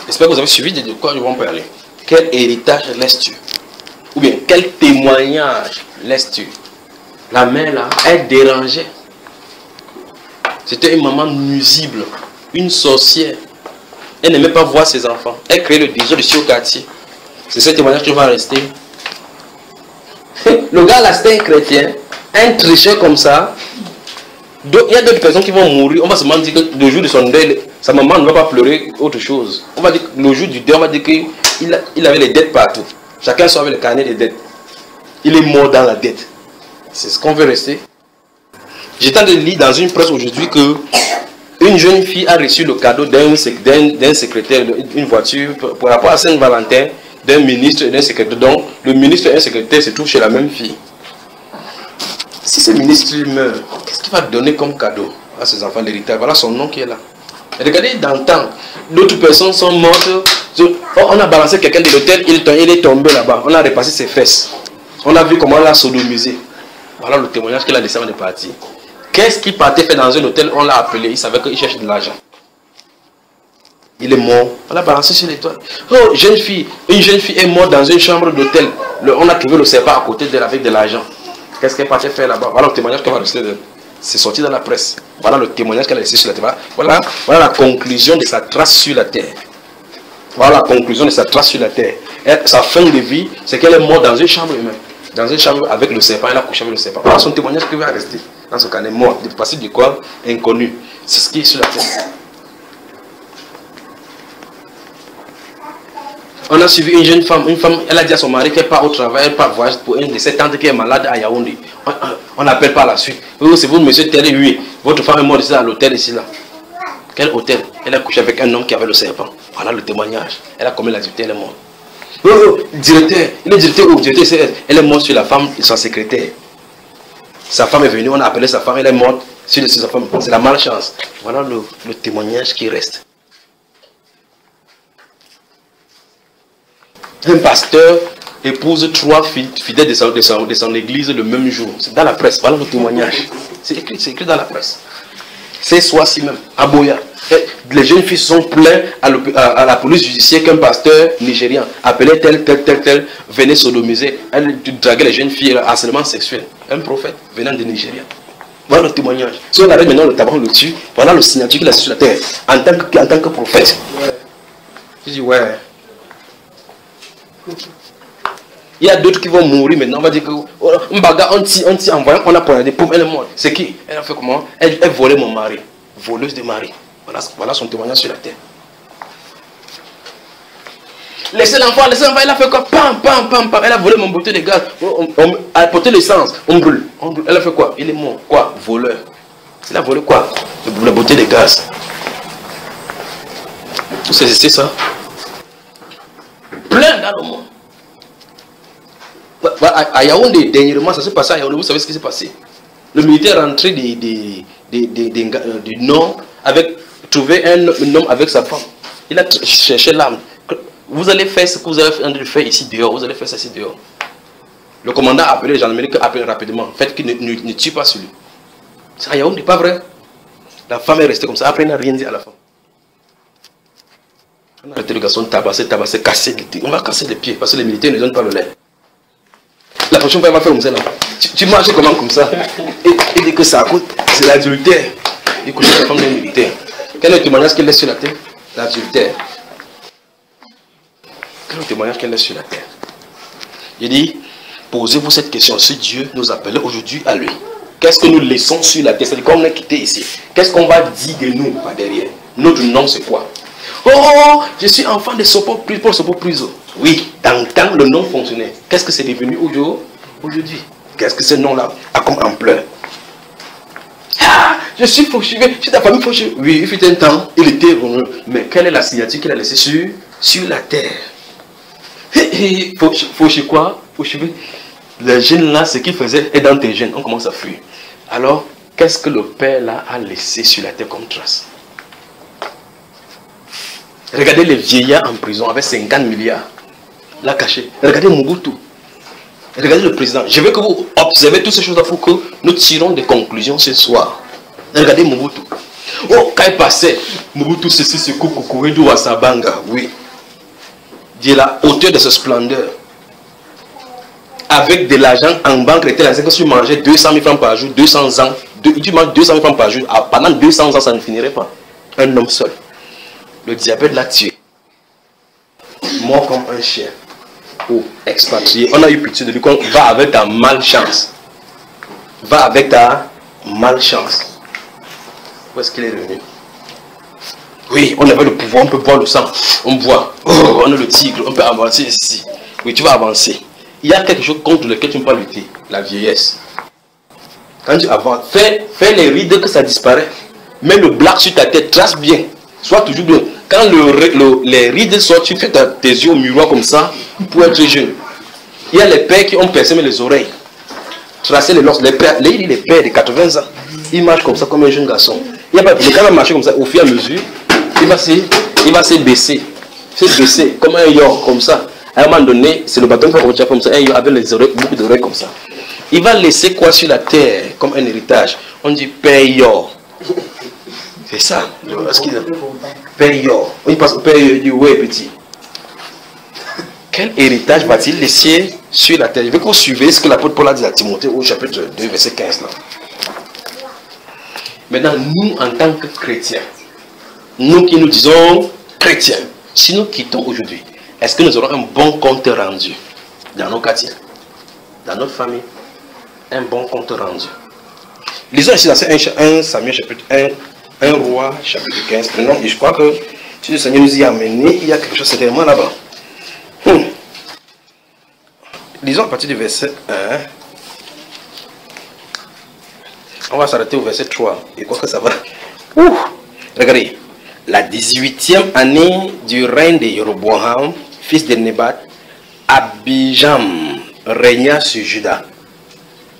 J'espère que vous avez suivi de quoi nous allons parler. Quel héritage laisses-tu? Ou bien, quel témoignage laisses-tu? La mère là, elle dérangeait. C'était une maman nuisible, une sorcière. Elle n'aimait pas voir ses enfants. Elle créait le désir de au quartier. C'est ce témoignage qui va rester. Le gars là, c'était un chrétien, un tricheur comme ça. Donc, il y a d'autres personnes qui vont mourir. On va se dire que le jour de son deuil, sa maman ne va pas pleurer autre chose. On va dire que le jour du deuil, on va dire qu'il avait les dettes partout. Chacun soit avec le carnet des dettes. Il est mort dans la dette. C'est ce qu'on veut rester. J'étais en train de lire dans une presse aujourd'hui que une jeune fille a reçu le cadeau d'un secrétaire, une voiture pour rapport à Saint-Valentin, d'un ministre et d'un secrétaire. Donc, le ministre et un secrétaire se trouvent chez la même fille. Si ce ministre meurt, qu'est-ce qu'il va donner comme cadeau à ses enfants, l'héritage? Voilà son nom qui est là. Et regardez, dans le temps, d'autres personnes sont mortes. On a balancé quelqu'un de l'hôtel, il est tombé là-bas. On a repassé ses fesses. On a vu comment on l'a sodomisé. Voilà le témoignage qu'il a laissé avant de partir. Qu'est-ce qu'il partait faire dans un hôtel? On l'a appelé, il savait qu'il cherchait de l'argent. Il est mort, on l'a balancé sur l'étoile. Oh, une jeune fille est morte dans une chambre d'hôtel. On a trouvé le serpent à côté d'elle avec de l'argent. Qu'est-ce qu'elle partait faire là-bas? Voilà le témoignage qu'elle va rester d'elle. C'est sorti dans la presse. Voilà le témoignage qu'elle a laissé sur la terre. Voilà la conclusion de sa trace sur la terre. Voilà la conclusion de sa trace sur la terre. Sa fin de vie, c'est qu'elle est morte dans une chambre humaine. Dans une chambre avec le serpent, elle a couché avec le serpent. Voilà son témoignage qui va rester. Dans ce cas, elle est morte. De passer du quoi? Inconnu. C'est ce qui est sur la terre. On a suivi une jeune femme, elle a dit à son mari qu'elle part au travail, elle part voyage pour une de ses tantes qui est malade à Yaoundé. On appelle par la suite. Oui, c'est vous, monsieur Terry, oui. Votre femme est morte ici à l'hôtel, ici, là. Quel hôtel? Elle a couché avec un homme qui avait le serpent. Voilà le témoignage. Elle a commis l'adultère, elle est morte. Oh, directeur, il est directeur où? Directeur, elle est morte sur la femme de son secrétaire. Sa femme est venue, on a appelé sa femme, elle est morte sur sa femme. C'est la malchance. Voilà le témoignage qui reste. Un pasteur épouse 3 fidèles de son église le même jour. C'est dans la presse. Voilà le témoignage. C'est écrit dans la presse. C'est soit-ci même, à Boya. Les jeunes filles se sont plaintes à la police judiciaire qu'un pasteur nigérien appelé tel, venait sodomiser. Elle draguait les jeunes filles, harcèlement sexuel. Un prophète venant de Nigeria. Voilà le témoignage. Si on arrête maintenant le tabac, on le tue. Voilà le signature qu'il a sur la terre. En tant que prophète. Je dis ouais. Il y a d'autres qui vont mourir maintenant. On va dire que on a poignardé, poum, elle est morte. C'est qui? Elle a fait comment? Elle volait mon mari. Voleuse de mari. Voilà son témoignage sur la terre. Laissez l'enfant, elle a fait quoi? Pam. Elle a volé mon bouteille de gaz. Elle a porté l'essence. On brûle. Elle a fait quoi? Il est mort. Quoi? Voleur. Il a volé quoi? La bouteille de gaz. C'est ça. Plein dans le monde. À Yaoundé, dernièrement, ça s'est passé à Yaoundé. Vous savez ce qui s'est passé? Le militaire est rentré du nord, trouvé un homme avec sa femme. Il a cherché l'arme. Vous allez faire ce que vous avez fait ici dehors. Vous allez faire ça ici dehors. Le commandant a appelé les gendarmeries, appelé rapidement. Faites qu'il ne tue pas celui. C'est à Yaoundé, pas vrai? La femme est restée comme ça. Après, il n'a rien dit à la femme. On a arrêté le garçon, tabasser, casser. On va casser les pieds parce que les militaires ne donnent pas le lait. La prochaine fois, il va faire comme ça. Tu marches comment comme ça? Et dit que ça coûte. c'est l'adultère. Il couchait avec la femme d'un militaire. Quel est le témoignage qu'elle laisse sur la terre? L'adultère. Quel est le témoignage qu'elle laisse sur la terre? Il dit, posez-vous cette question. Si Dieu nous appelait aujourd'hui à lui, qu'est-ce que nous laissons sur la terre? C'est-à-dire, quand on est quitté ici, qu'est-ce qu'on va dire de nous par derrière? Notre nom, c'est quoi? Oh, je suis enfant de Sopo Paul Sopo Priso. Oui, dans le temps, le nom fonctionnait. Qu'est-ce que c'est devenu aujourd'hui? Qu'est-ce que ce nom-là a comme ampleur? Ah, je suis fauchivé, je suis ta famille fauchée. Oui, il fut un temps, il était heureux. Mais quelle est la signature qu'il a laissée sur la terre? Fauché quoi? Fauchivé. Les gènes là, ce qu'il faisait est dans tes gènes. On commence à fuir. Alors, qu'est-ce que le père là a laissé sur la terre comme trace? Regardez les vieillards en prison avec 50 milliards. Là caché. Regardez Mobutu. Regardez le président. Je veux que vous observez toutes ces choses-là pour que nous tirons des conclusions ce soir. Regardez Mobutu. Oh, quand il passait, Mobutu, ceci, ce Koukouridu Wasabanga. Oui. Dit la hauteur de ce splendeur. Avec de l'argent en banque, était là, c'est que si tu mangeais 200 000 francs par jour, 200 ans, tu manges 200 000 francs par jour, pendant 200 ans, ça ne finirait pas. Un homme seul. Le diabète l'a tué. Mort comme un chien. Oh, expatrié. On a eu pitié de lui. Va avec ta malchance. Va avec ta malchance. Où est-ce qu'il est revenu? Oui, on avait le pouvoir, on peut boire le sang. On boit. Oh, on est le tigre, on peut avancer ici. Oui, tu vas avancer. Il y a quelque chose contre lequel tu ne peux pas lutter. La vieillesse. Quand tu avances, fais les rides que ça disparaît. Mets le black sur ta tête, trace bien. Sois toujours bien. Quand les rides sortent, tu fais tes yeux au miroir comme ça pour être jeune. Il y a les pères qui ont percé les oreilles. Tracer les lors. Les pères de 80 ans. Ils marchent comme ça comme un jeune garçon. Il y a pas de quand il marche comme ça au fur et à mesure, il va se baisser. Se baisser comme un yor comme ça. À un moment donné, c'est le bâton qui va remonter comme ça. Un yor avec les oreilles, beaucoup d'oreilles comme ça. Il va laisser quoi sur la terre comme un héritage? On dit père yor. C'est ça. Père. On passe au père, il dit ouais petit. Quel héritage va-t-il laisser sur la terre? Je veux que vous suivez ce que l'apôtre Paul a dit à Timothée au chapitre 2, verset 15. Là. Maintenant, nous en tant que chrétiens, nous qui nous disons chrétiens, si nous quittons aujourd'hui, est-ce que nous aurons un bon compte rendu dans nos quartiers, dans notre famille? Un bon compte rendu. Lisons ici dans 1 Samuel chapitre 1 roi chapitre 15. Prenons, et je crois que si le Seigneur nous y a amené, il y a quelque chose certainement là-bas. Lisons à partir du verset 1. On va s'arrêter au verset 3. Et quoi que ça va. Regardez. La 18e année du règne de Jéroboam, fils de Nébat, Abijam régna sur Juda.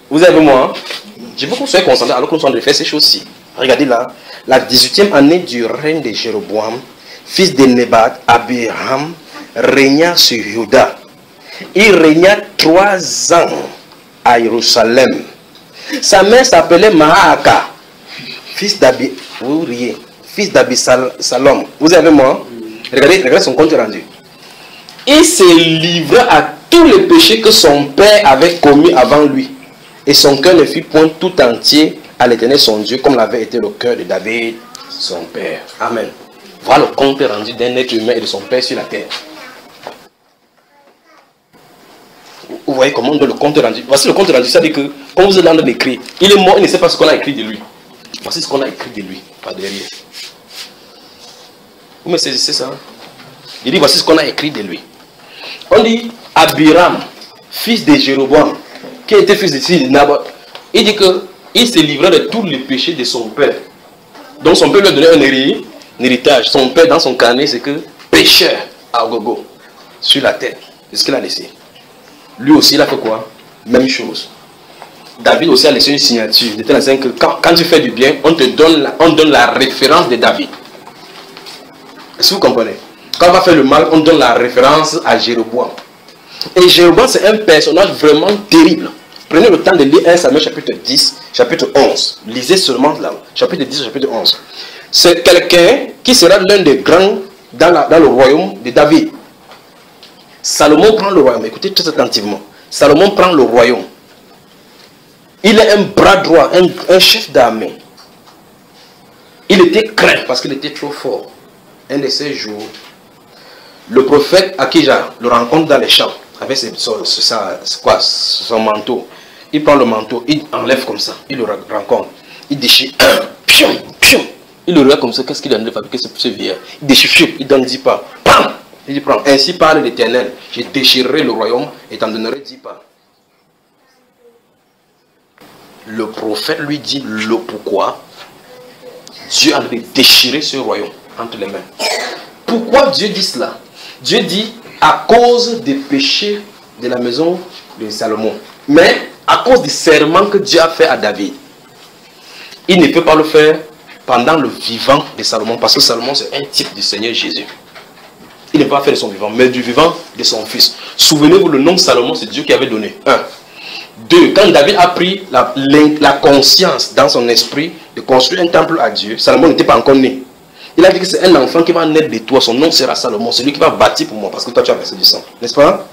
Vous avez moi, je veux que vous soyez concentrés alors que nous sommes en train de faire ces choses-ci. Regardez là. La 18e année du règne de Jéroboam, fils de Nébat, Abijam régna sur Juda. Il régna 3 ans à Jérusalem. Sa mère s'appelait Maaka, fils d'Abi. Vous riez. Fils d'Abisalom. Vous avez moi? Regardez son compte rendu. Il se livra à tous les péchés que son père avait commis avant lui. Et son cœur ne fut point tout entier à l'Éternel son Dieu, comme l'avait été le cœur de David, son père. Amen. Voilà le compte rendu d'un être humain et de son père sur la terre. Vous voyez comment on donne le compte rendu. Voici le compte rendu. Ça veut dire que, quand vous êtes en train d'écrire, il est mort, il ne sait pas ce qu'on a écrit de lui. Voici ce qu'on a écrit de lui, par derrière. Vous me saisissez ça? Il dit, voici ce qu'on a écrit de lui. On dit, Abiram, fils de Jéroboam, qui était fils de Naboth, il dit qu'il se livrait de tous les péchés de son père. Donc son père lui a donné un héritage. Son père, dans son carnet, c'est que pécheur à gogo, sur la terre. C'est ce qu'il a laissé. Lui aussi, il a fait quoi? Même chose. David aussi a laissé une signature. Il était dans que quand tu fais du bien, on donne la référence de David. Est-ce que vous comprenez? Quand on va faire le mal, on donne la référence à Jéroboam. Et Jéroboam, c'est un personnage vraiment terrible. Prenez le temps de lire 1 Samuel chapitre 10, chapitre 11. Lisez seulement là, chapitre 10, chapitre 11. C'est quelqu'un qui sera l'un des grands dans le royaume de David. Salomon prend le royaume. Écoutez très attentivement. Salomon prend le royaume. Il est un bras droit, un chef d'armée. Il était craint parce qu'il était trop fort. Un de ces jours, le prophète Akija le rencontre dans les champs avec son manteau. Il prend le manteau, il enlève comme ça, il le rencontre, il déchire, il le regarde comme ça, qu'est-ce qu'il a de fabriquer ce vieillard? Il déchire, il donne 10 pas, il dit prends, ainsi parle l'Éternel, je déchirerai le royaume et t'en donnerai 10 pas. Le prophète lui dit le pourquoi Dieu avait déchiré ce royaume entre les mains. Pourquoi Dieu dit cela? Dieu dit à cause des péchés de la maison de Salomon. Mais à cause du serment que Dieu a fait à David, il ne peut pas le faire pendant le vivant de Salomon, parce que Salomon c'est un type du Seigneur Jésus. Il ne peut pas faire de son vivant, mais du vivant de son fils. Souvenez-vous, le nom de Salomon, c'est Dieu qui avait donné. 1. 2. Quand David a pris la conscience dans son esprit de construire un temple à Dieu, Salomon n'était pas encore né. Il a dit que c'est un enfant qui va naître de toi, son nom sera Salomon, c'est lui qui va bâtir pour moi, parce que toi tu as versé du sang, n'est-ce pas?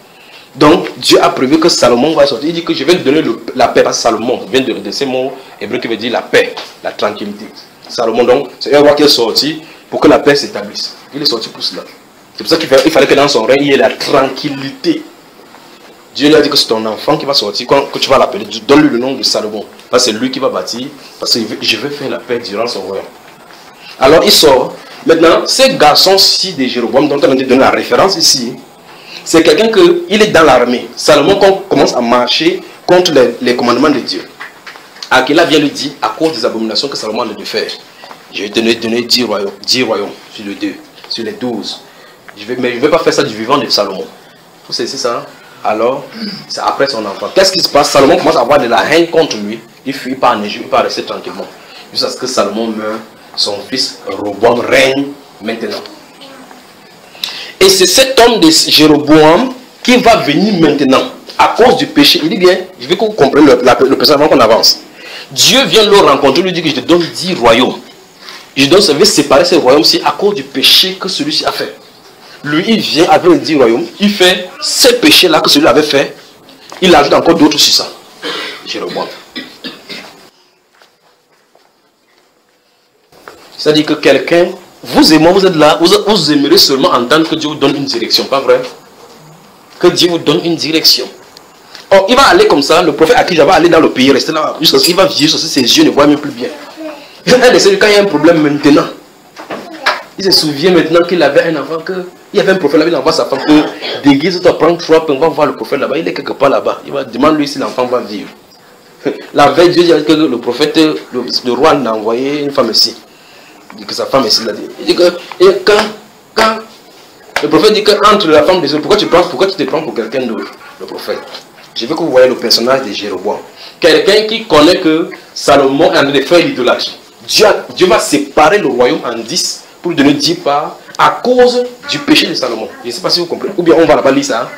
Donc Dieu a prévu que Salomon va sortir. Il dit que je vais lui donner la paix, parce que Salomon vient de ces mots hébreux qui veut dire la paix, la tranquillité. Salomon donc, c'est un roi qui est sorti pour que la paix s'établisse. Il est sorti pour cela. C'est pour ça qu'il fallait que dans son règne, il y ait la tranquillité. Dieu lui a dit que c'est ton enfant qui va sortir, que tu vas l'appeler, donne-lui le nom de Salomon. Parce que c'est lui qui va bâtir, parce que je veux faire la paix durant son royaume. Alors il sort. Maintenant, ces garçons-ci de Jéroboam, dont on a donné la référence ici, c'est quelqu'un qui est dans l'armée. Salomon commence à marcher contre les commandements de Dieu. Akela vient lui dire, à cause des abominations que Salomon a dû faire, je vais te donner 10 royaumes sur les 2, sur les 12. Mais je ne vais pas faire ça du vivant de Salomon. Vous savez, c'est ça. Alors, c'est après son enfant. Qu'est-ce qui se passe? Salomon commence à avoir de la haine contre lui. Il fuit pas en Égypte, il va rester tranquillement. Jusqu'à ce que Salomon meurt, son fils Roboam règne maintenant. Et c'est cet homme de Jéroboam qui va venir maintenant à cause du péché. Il dit bien, je veux que vous compreniez le péché avant qu'on avance. Dieu vient le rencontrer, lui dit que je te donne 10 royaumes. Je vais séparer ces royaumes-ci à cause du péché que celui-ci a fait. Lui, il vient avec les 10 royaumes, il fait ces péchés-là que celui-là avait fait, il ajoute encore d'autres sur ça. Jéroboam. C'est-à-dire que quelqu'un, vous et moi, vous êtes là, vous aimerez seulement entendre que Dieu vous donne une direction, pas vrai? Que Dieu vous donne une direction. Or, il va aller comme ça, le prophète Akija va aller dans le pays, rester là, jusqu'à ce qu'il va vivre, ses yeux ne voient même plus bien. Quand il y a un problème maintenant, il se souvient maintenant qu'il avait un enfant, il y avait un prophète là-bas, il envoie sa femme, que déguise-toi, prends 3 pains, on va voir le prophète là-bas, il est quelque part là-bas, il va demander lui si l'enfant va vivre. La veille, Dieu dit que le prophète, le roi l'a envoyé une femme ici. Il dit que sa femme ici l'a dit. Il dit que, quand le prophète dit que entre la femme des autres, pourquoi tu te prends pour quelqu'un d'autre, le prophète? Je veux que vous voyez le personnage de Jéroboam. Quelqu'un qui connaît que Salomon est en train de faire l'idolâtrie. Dieu va séparer le royaume en 10 pour lui donner 10 parts à cause du péché de Salomon. Je ne sais pas si vous comprenez. Ou bien on va là-bas lire ça. Hein?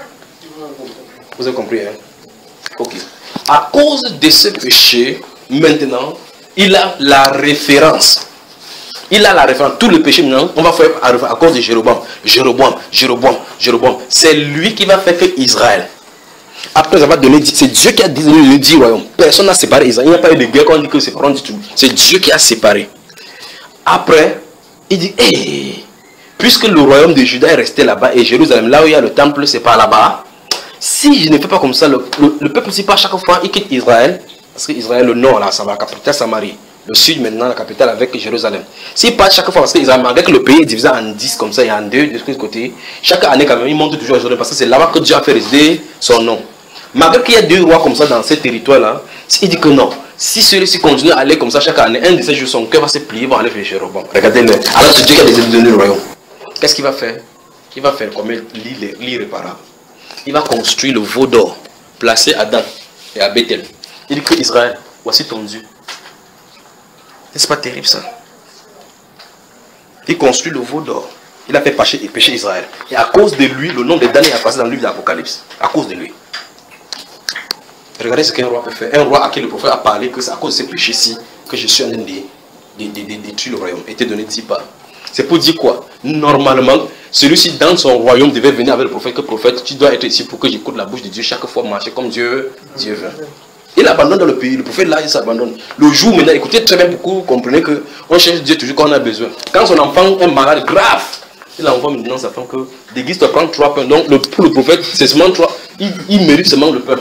Vous avez compris, hein? Ok. À cause de ce péché, maintenant, il a la référence. Il a la référence. Tout le péché, maintenant, on va faire à cause de Jéroboam. Jéroboam. C'est lui qui va faire que Israël. Après avoir donné, c'est Dieu qui a donné le 10 royaumes. Personne n'a séparé Israël. Il n'y a pas eu de guerre quand on dit que c'est séparé du tout. C'est Dieu qui a séparé. Après, il dit, hey, puisque le royaume de Juda est resté là-bas et Jérusalem, là où il y a le temple, c'est pas là-bas. Si je ne fais pas comme ça, le peuple aussi pas chaque fois, il quitte Israël. Parce que Israël, le nord, là, ça va, la capitale Samarie. Le sud, maintenant, la capitale avec Jérusalem. S'il part chaque fois, parce que Israël, malgré que le pays est divisé en 10 comme ça, et en 2 de ce côté, chaque année, quand même, il monte toujours à Jérusalem parce que c'est là-bas que Dieu a fait résider son nom. Malgré qu'il y a 2 rois comme ça dans ces territoires-là, il dit que non. Si celui-ci continue à aller comme ça chaque année, un de ces jours, son cœur va se plier, va aller vers Jéroboam. Regardez-le. Alors c'est Dieu qui a décidé de donner le royaume. Qu'est-ce qu'il va faire? Il va faire comme l'irréparable. Il va construire le veau d'or, placé à Dan et à Bethel. Il dit que Israël, voici ton Dieu. N'est-ce pas terrible ça? Il construit le veau d'or. Il a fait pécher Israël. Et à cause de lui, le nom de Dan est passé dans le livre de l'Apocalypse. À cause de lui. Regardez ce qu'un roi peut faire. Un roi à qui le prophète a parlé que c'est à cause de ces péchés-ci que je suis en train de détruire le royaume. Et te donner 10 parts. C'est pour dire quoi? Normalement, celui-ci dans son royaume devait venir avec le prophète. Que prophète, tu dois être ici pour que j'écoute la bouche de Dieu chaque fois marcher comme Dieu veut. Il abandonne dans le pays. Le prophète là, il s'abandonne. Le jour maintenant, écoutez très bien, beaucoup comprenez qu'on cherche Dieu toujours quand on a besoin. Quand son enfant est malade grave, il envoie maintenant sa femme que d'église doit prendre 3 pains. Donc pour le prophète, c'est seulement 3. Il mérite seulement le pain.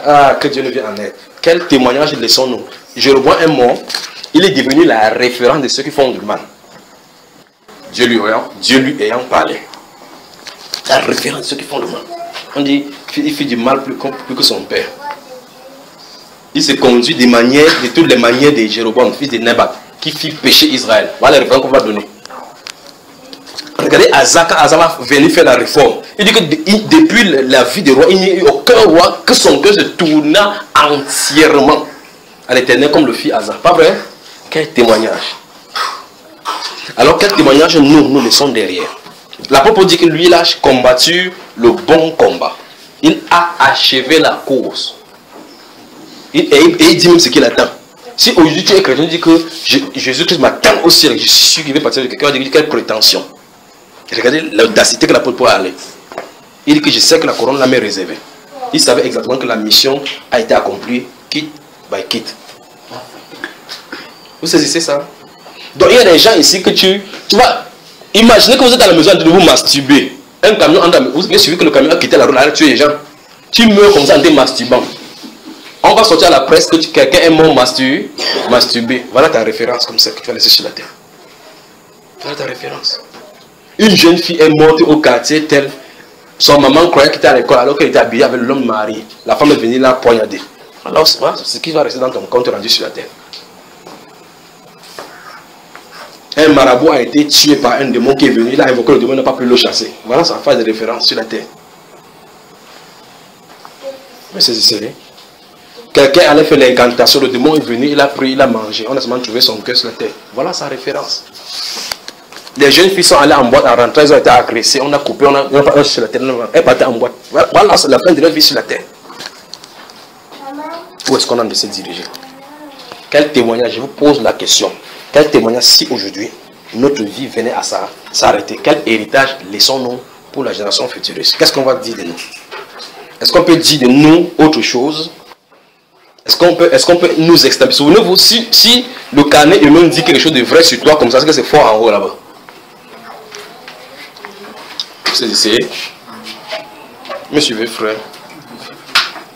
Ah, que Dieu nous vienne en aide. Quel témoignage laissons-nous? Jéroboam est mort. Il est devenu la référence de ceux qui font du mal. Dieu lui ayant parlé. La référence de ceux qui font du mal. On dit, il fait du mal plus que son père. Il se conduit de toutes les manières de Jéroboam, fils de Nebat, qui fit pécher Israël. Voilà la référence qu'on va donner. Regardez Asa, quand Asa va venir faire la réforme. Il dit que depuis la vie des rois, il n'y a eu aucun roi que son cœur se tourna entièrement à l'Éternel comme le fit Asa. Pas vrai? Quel témoignage. Alors quel témoignage nous laissons derrière? L'apôtre dit que lui, il a combattu le bon combat. Il a achevé la course. Et il dit même ce qu'il attend. Si aujourd'hui tu es chrétien, tu dis que Jésus-Christ m'attend au ciel, je suis sûr qu'il va partir de quelqu'un, il dit quelle prétention. Regardez l'audacité que l'apôtre peut aller. Il dit que je sais que la couronne là m'est réservée. Il savait exactement que la mission a été accomplie, quitte by quitte. Vous saisissez ça? Donc il y a des gens ici que tu vas imaginez que vous êtes à la maison en train de vous masturber. Un camion entre vous avez suivi que le camion a quitté la route, il a tué les gens. Tu meurs comme ça en te masturbant. On va sortir à la presse que quelqu'un est mort masturbé. Voilà ta référence comme ça que tu vas laisser sur la terre. Voilà ta référence. Une jeune fille est morte au quartier tel. Son maman croyait qu'elle était à l'école alors qu'elle était habillée avec l'homme marié. La femme est venue la poignarder. Alors voilà ce qui va rester dans ton compte rendu sur la terre. Un marabout a été tué par un démon qui est venu. Il a invoqué le démon, il n'a pas pu le chasser. Voilà sa phase de référence sur la terre. Mais c'est sérieux. Quelqu'un allait faire l'incantation, le démon est venu, il a pris, il a mangé. On a seulement trouvé son cœur sur la terre. Voilà sa référence. Les jeunes filles sont allées en boîte en rentrant, elles ont été agressées, on a coupé, on a pas sur la terre, elles partaient en boîte. Voilà la fin de leur vie sur la terre. Où est-ce qu'on a de se diriger? Quel témoignage? Je vous pose la question. Quel témoignage si aujourd'hui notre vie venait à s'arrêter? Quel héritage laissons-nous pour la génération future? Qu'est-ce qu'on va dire de nous? Est-ce qu'on peut dire de nous autre chose? Est-ce qu'on peut nous exterminer? Souvenez-vous, si le carnet humain dit quelque chose de vrai sur toi comme ça, c'est que c'est fort en haut là-bas. Vous essayez? Me suivez, frère.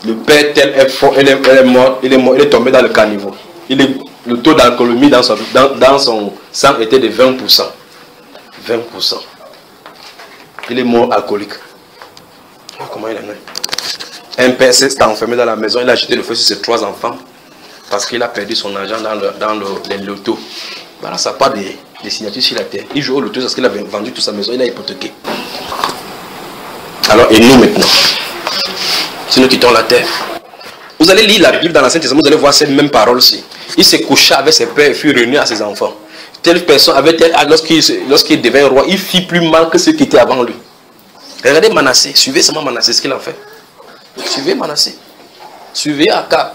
Le père tel est fort, il est mort, il est tombé dans le caniveau. Le taux d'alcoolémie dans son sang était de 20%. 20%. Il est mort alcoolique. Oh, comment il en est? Un père s'est enfermé dans la maison, il a jeté le feu sur ses 3 enfants parce qu'il a perdu son argent dans les lotos. Voilà, ça part des signatures sur la terre. Il joue au loto parce qu'il avait vendu toute sa maison, il a hypothéqué. Alors, et nous maintenant, si nous quittons la terre, vous allez lire la Bible dans l'Ancien Testament, vous allez voir ces mêmes paroles-ci. Il s'est couché avec ses pères et fut réuni à ses enfants. Telle personne avait lorsqu'il devint roi, il fit plus mal que ceux qui étaient avant lui. Regardez Manassé, suivez seulement Manassé, ce qu'il a fait. Suivez Manassé. Suivez Akab.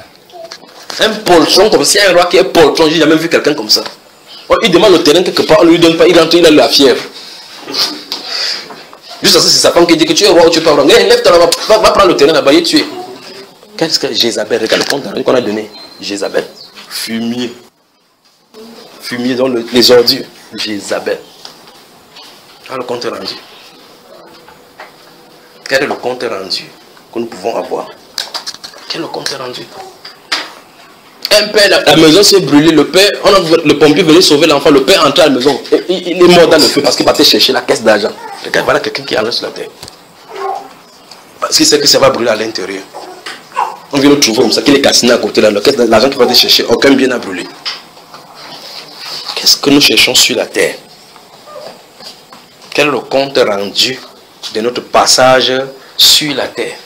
Un poltron comme ça, si un roi qui est poltron, j'ai jamais vu quelqu'un comme ça. Il demande le terrain quelque part, on ne lui donne pas, il rentre, il a la fièvre. Juste ça, c'est sa femme qui dit que tu es roi ou tu es pas roi. Lève-toi là-bas, va prendre le terrain là-bas, il est tué. Qu'est-ce que Jézabel, regarde le compte qu'on a donné. Jézabel, fumier. Fumier dans les ordures. Jézabel. Quel est le compte rendu? Quel est le compte rendu que nous pouvons avoir? Quel est le compte rendu? Un père, la maison s'est brûlée, le pompier venait sauver l'enfant, le père entra à la maison, il est mort dans le feu parce qu'il partait chercher la caisse d'argent. Regarde, voilà quelqu'un qui est sur la terre. Parce qu'il sait que ça va brûler à l'intérieur. On vient le trouver comme ça, qu'il est cassiné à côté, là, la caisse d'argent qu'il va aller chercher, aucun bien n'a brûlé. Qu'est-ce que nous cherchons sur la terre? Quel est le compte rendu de notre passage sur la terre?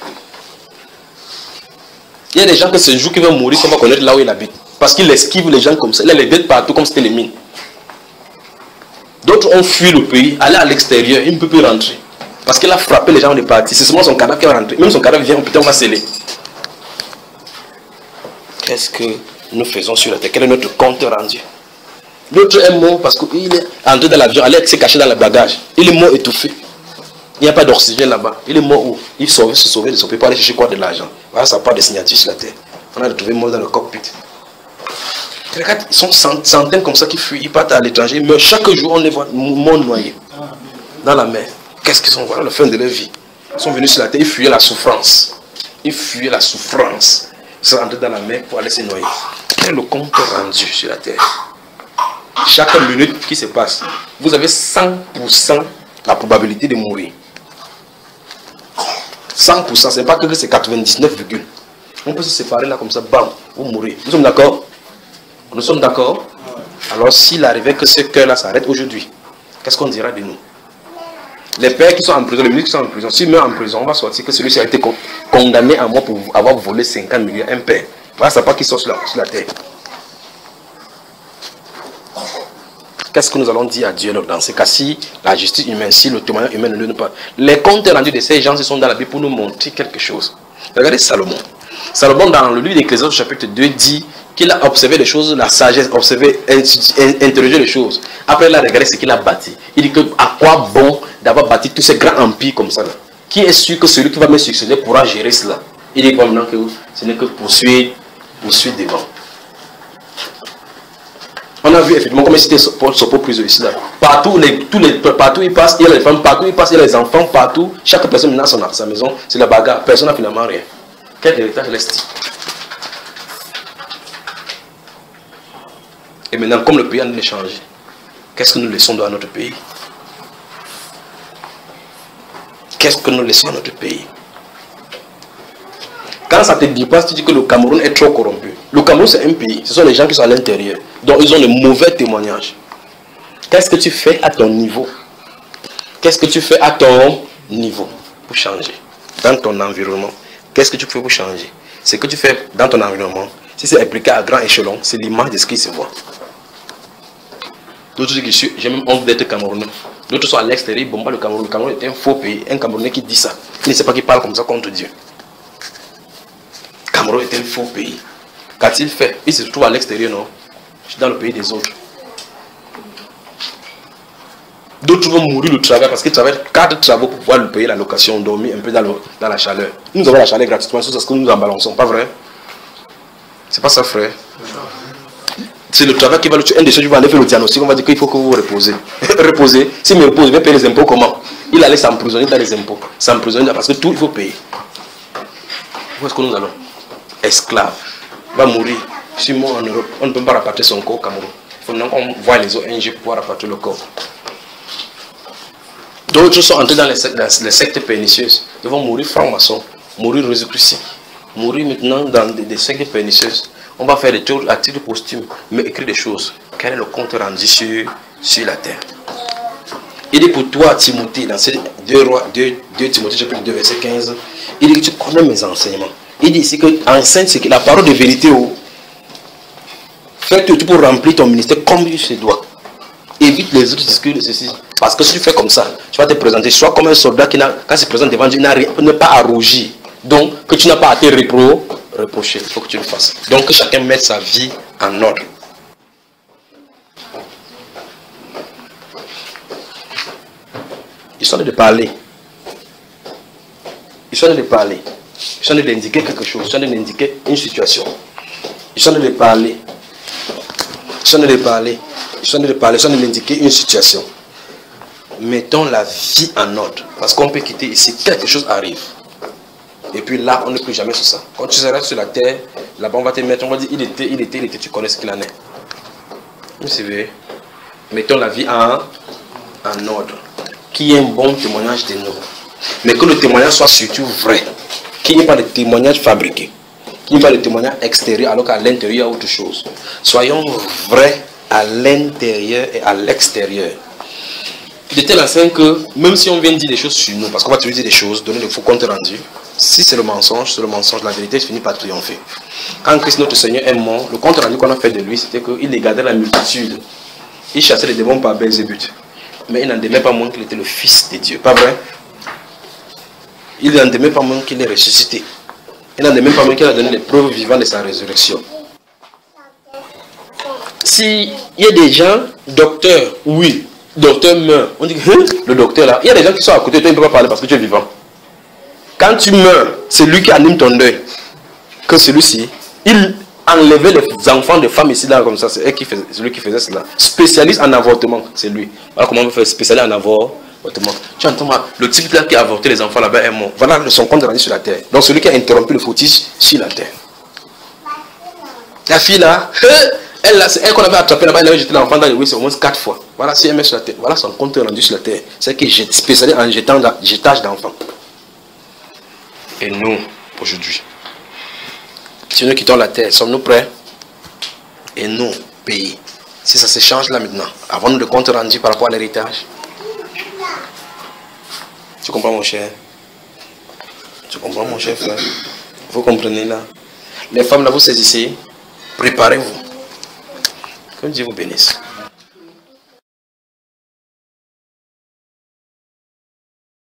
Il y a des gens que ce jour qui vont mourir, qu'on va connaître là où il habite. Parce qu'il esquive les gens comme ça. Il a les dettes partout comme c'était les mines. D'autres ont fui le pays, allé à l'extérieur, il ne peut plus rentrer. Parce qu'il a frappé les gens, on est parti. C'est seulement son cadavre qui va rentrer. Même son cadavre vient, putain, on va sceller. Qu'est-ce que nous faisons sur la terre? Quel est notre compte rendu? L'autre est mort parce qu'il est entré dans l'avion, allait se cacher dans le bagage. Il est mort étouffé. Il n'y a pas d'oxygène là-bas. Il est mort où? Il se sauvait de son pays pour aller chercher quoi? De l'argent. Voilà, ça part de signature sur la terre. On a retrouvé mort dans le cockpit. Regarde, ils sont centaines comme ça qui fuient, ils partent à l'étranger, ils meurent. Chaque jour, on les voit morts noyés dans la mer. Qu'est-ce qu'ils sont? Voilà la fin de leur vie. Ils sont venus sur la terre, ils fuyaient la souffrance. Ils fuyaient la souffrance. Ils sont rentrés dans la mer pour aller se noyer. Quel est le compte rendu sur la terre? Chaque minute qui se passe, vous avez 100% la probabilité de mourir. 100%, c'est pas que c'est 99, on peut se séparer là comme ça, bam, vous mourrez. Nous sommes d'accord? Nous sommes d'accord? Alors s'il arrivait que ce cœur-là s'arrête aujourd'hui, qu'est-ce qu'on dira de nous? Les pères qui sont en prison, les ministres qui sont en prison, s'ils meurent en prison, on va sortir que celui-ci a été condamné à mort pour avoir volé 50 millions, un père. Voilà, ça pas qu'il sort sur la terre. Qu'est-ce que nous allons dire à Dieu dans ces cas? Si la justice humaine, si le témoignage humain ne le donne pas. Les comptes rendus de ces gens sont dans la Bible pour nous montrer quelque chose. Regardez Salomon. Salomon, dans le livre d'Ecclésiaste, chapitre 2, dit qu'il a observé les choses, la sagesse, observé, interrogé les choses. Après, il a regardé ce qu'il a bâti. Il dit que à quoi bon d'avoir bâti tous ces grands empires comme ça là? Qui est sûr que celui qui va me succéder pourra gérer cela? Il dit maintenant que ce n'est que poursuivre devant. On a vu effectivement comme c'était son propre prison ici là. Partout, partout il passe, il y a les femmes, partout il passe, il y a les enfants, partout. Chaque personne dans sa maison, c'est la bagarre. Personne n'a finalement rien. Quel héritage laisse-t-il? Et maintenant, comme le pays a nous changé, qu'est-ce que nous laissons dans notre pays? Qu'est-ce que nous laissons dans notre pays? Quand ça te dépasse, tu dis que le Cameroun est trop corrompu. Le Cameroun, c'est un pays. Ce sont les gens qui sont à l'intérieur. Donc, ils ont de mauvais témoignages. Qu'est-ce que tu fais à ton niveau? Qu'est-ce que tu fais à ton niveau pour changer? Dans ton environnement, qu'est-ce que tu fais pour changer? Ce que tu fais dans ton environnement, si c'est appliqué à grand échelon, c'est l'image de ce qui se voit. D'autres disent que j'ai même honte d'être Camerounais. D'autres sont à l'extérieur, bon, le Cameroun. Le Cameroun est un faux pays. Un Camerounais qui dit ça. Il ne sait pas qu'il parle comme ça contre Dieu. Cameroun est un faux pays. Qu'a-t-il fait? Il se trouve à l'extérieur, non? Je suis dans le pays des autres. D'autres vont mourir de travail parce qu'ils travaillent 4 travaux pour pouvoir lui payer la location, dormir un peu dans la chaleur. Nous avons la chaleur gratuitement, c'est ce que nous en balançons, pas vrai? C'est pas ça, frère. C'est le travail qui va le tuer. Un des choses, il va aller faire le diagnostic, on va dire qu'il faut que vous vous reposez. Reposez. S'il me repose, il va payer les impôts comment? Il allait s'emprisonner dans les impôts. S'emprisonner parce que tout, il faut payer. Où est-ce que nous allons? Esclave. Va mourir. Si mort en Europe, on ne peut pas rapatrier son corps au Cameroun. Il faut maintenant qu'on voie les ONG pour pouvoir rapatrier le corps. D'autres sont entrés dans les sectes pernicieuses. Ils vont mourir francs-maçons, mourir Jésus-Christ, mourir maintenant dans des sectes pernicieuses. On va faire des tours à titre posthume, mais écrire des choses. Quel est le compte rendu sur la terre? Il dit pour toi, Timothée, dans 2 Timothée chapitre 2, verset 15, il dit que tu connais mes enseignements. Il dit ici que enseigne ce que la parole de vérité. Fais tout pour remplir ton ministère comme il se doit. Évite les autres discours de ceci. Parce que si tu fais comme ça, tu vas te présenter. Sois comme un soldat qui, quand il se présente devant Dieu, il n'est pas à rougir. Donc, que tu n'as pas à te reprocher. Il faut que tu le fasses. Donc, que chacun mette sa vie en ordre. Ils sont de parler. Ils sont de parler. Ils sont d'indiquer quelque chose. Ils sont d'indiquer une situation. Ils sont de parler. Ils sont de parler. Ils sont de parler. Ils sont d'indiquer une situation. Mettons la vie en ordre. Parce qu'on peut quitter ici. Quelque chose arrive. Et puis là, on ne peut jamais sur ça. Quand tu seras sur la terre, là-bas, on va te mettre. On va dire il était. Tu connais ce qu'il en est. Vous savez. Mettons la vie en ordre. Qu'il y ait un bon témoignage de nous. Mais que le témoignage soit surtout vrai. Qu'il n'y ait pas de témoignage fabriqué. Qu'il n'y ait pas de témoignage extérieur alors qu'à l'intérieur il y a autre chose. Soyons vrais à l'intérieur et à l'extérieur. De telle façon que même si on vient dire des choses sur nous, parce qu'on va toujours dire des choses, donner le faux compte rendu, si c'est le mensonge, la vérité finit par triompher. Quand Christ notre Seigneur est mort, le compte rendu qu'on a fait de lui, c'était qu'il égardait la multitude. Il chassait les démons par Belzébuth. Mais il n'en demeure pas moins qu'il était le Fils de Dieu. Pas vrai? Il n'en demeure pas moins qu'il est ressuscité. Il n'en demeure pas moins qu'il a donné les preuves vivantes de sa résurrection. S'il y a des gens, docteurs, oui, docteur meurt. On dit que le docteur là, il y a des gens qui sont à côté de toi, ils ne peuvent pas parler parce que tu es vivant. Quand tu meurs, c'est lui qui anime ton deuil. Que celui-ci, il enlevait les enfants de femmes ici, là, comme ça. C'est lui qui faisait cela. Spécialiste en avortement, c'est lui. Voilà comment on peut faire spécialiste en avortement. Tu entends, le type là qui a avorté les enfants là-bas est mort. Voilà son compte rendu sur la terre. Donc celui qui a interrompu le fœtus sur la terre. La fille là, elle qu'on avait attrapé là-bas, elle avait jeté l'enfant dans les c'est au moins 4 fois. Voilà, si elle met sur la terre, voilà son compte rendu sur la terre. C'est qu'il est spécialisé en jetage d'enfants. Et nous, aujourd'hui, si nous quittons la terre, sommes-nous prêts? Et nous, pays, si ça se change là maintenant, avons-nous de compte rendu par rapport à l'héritage? Tu comprends mon cher? Tu comprends mon cher frère? Vous comprenez là? Les femmes là, vous saisissez, préparez-vous. Que Dieu vous bénisse.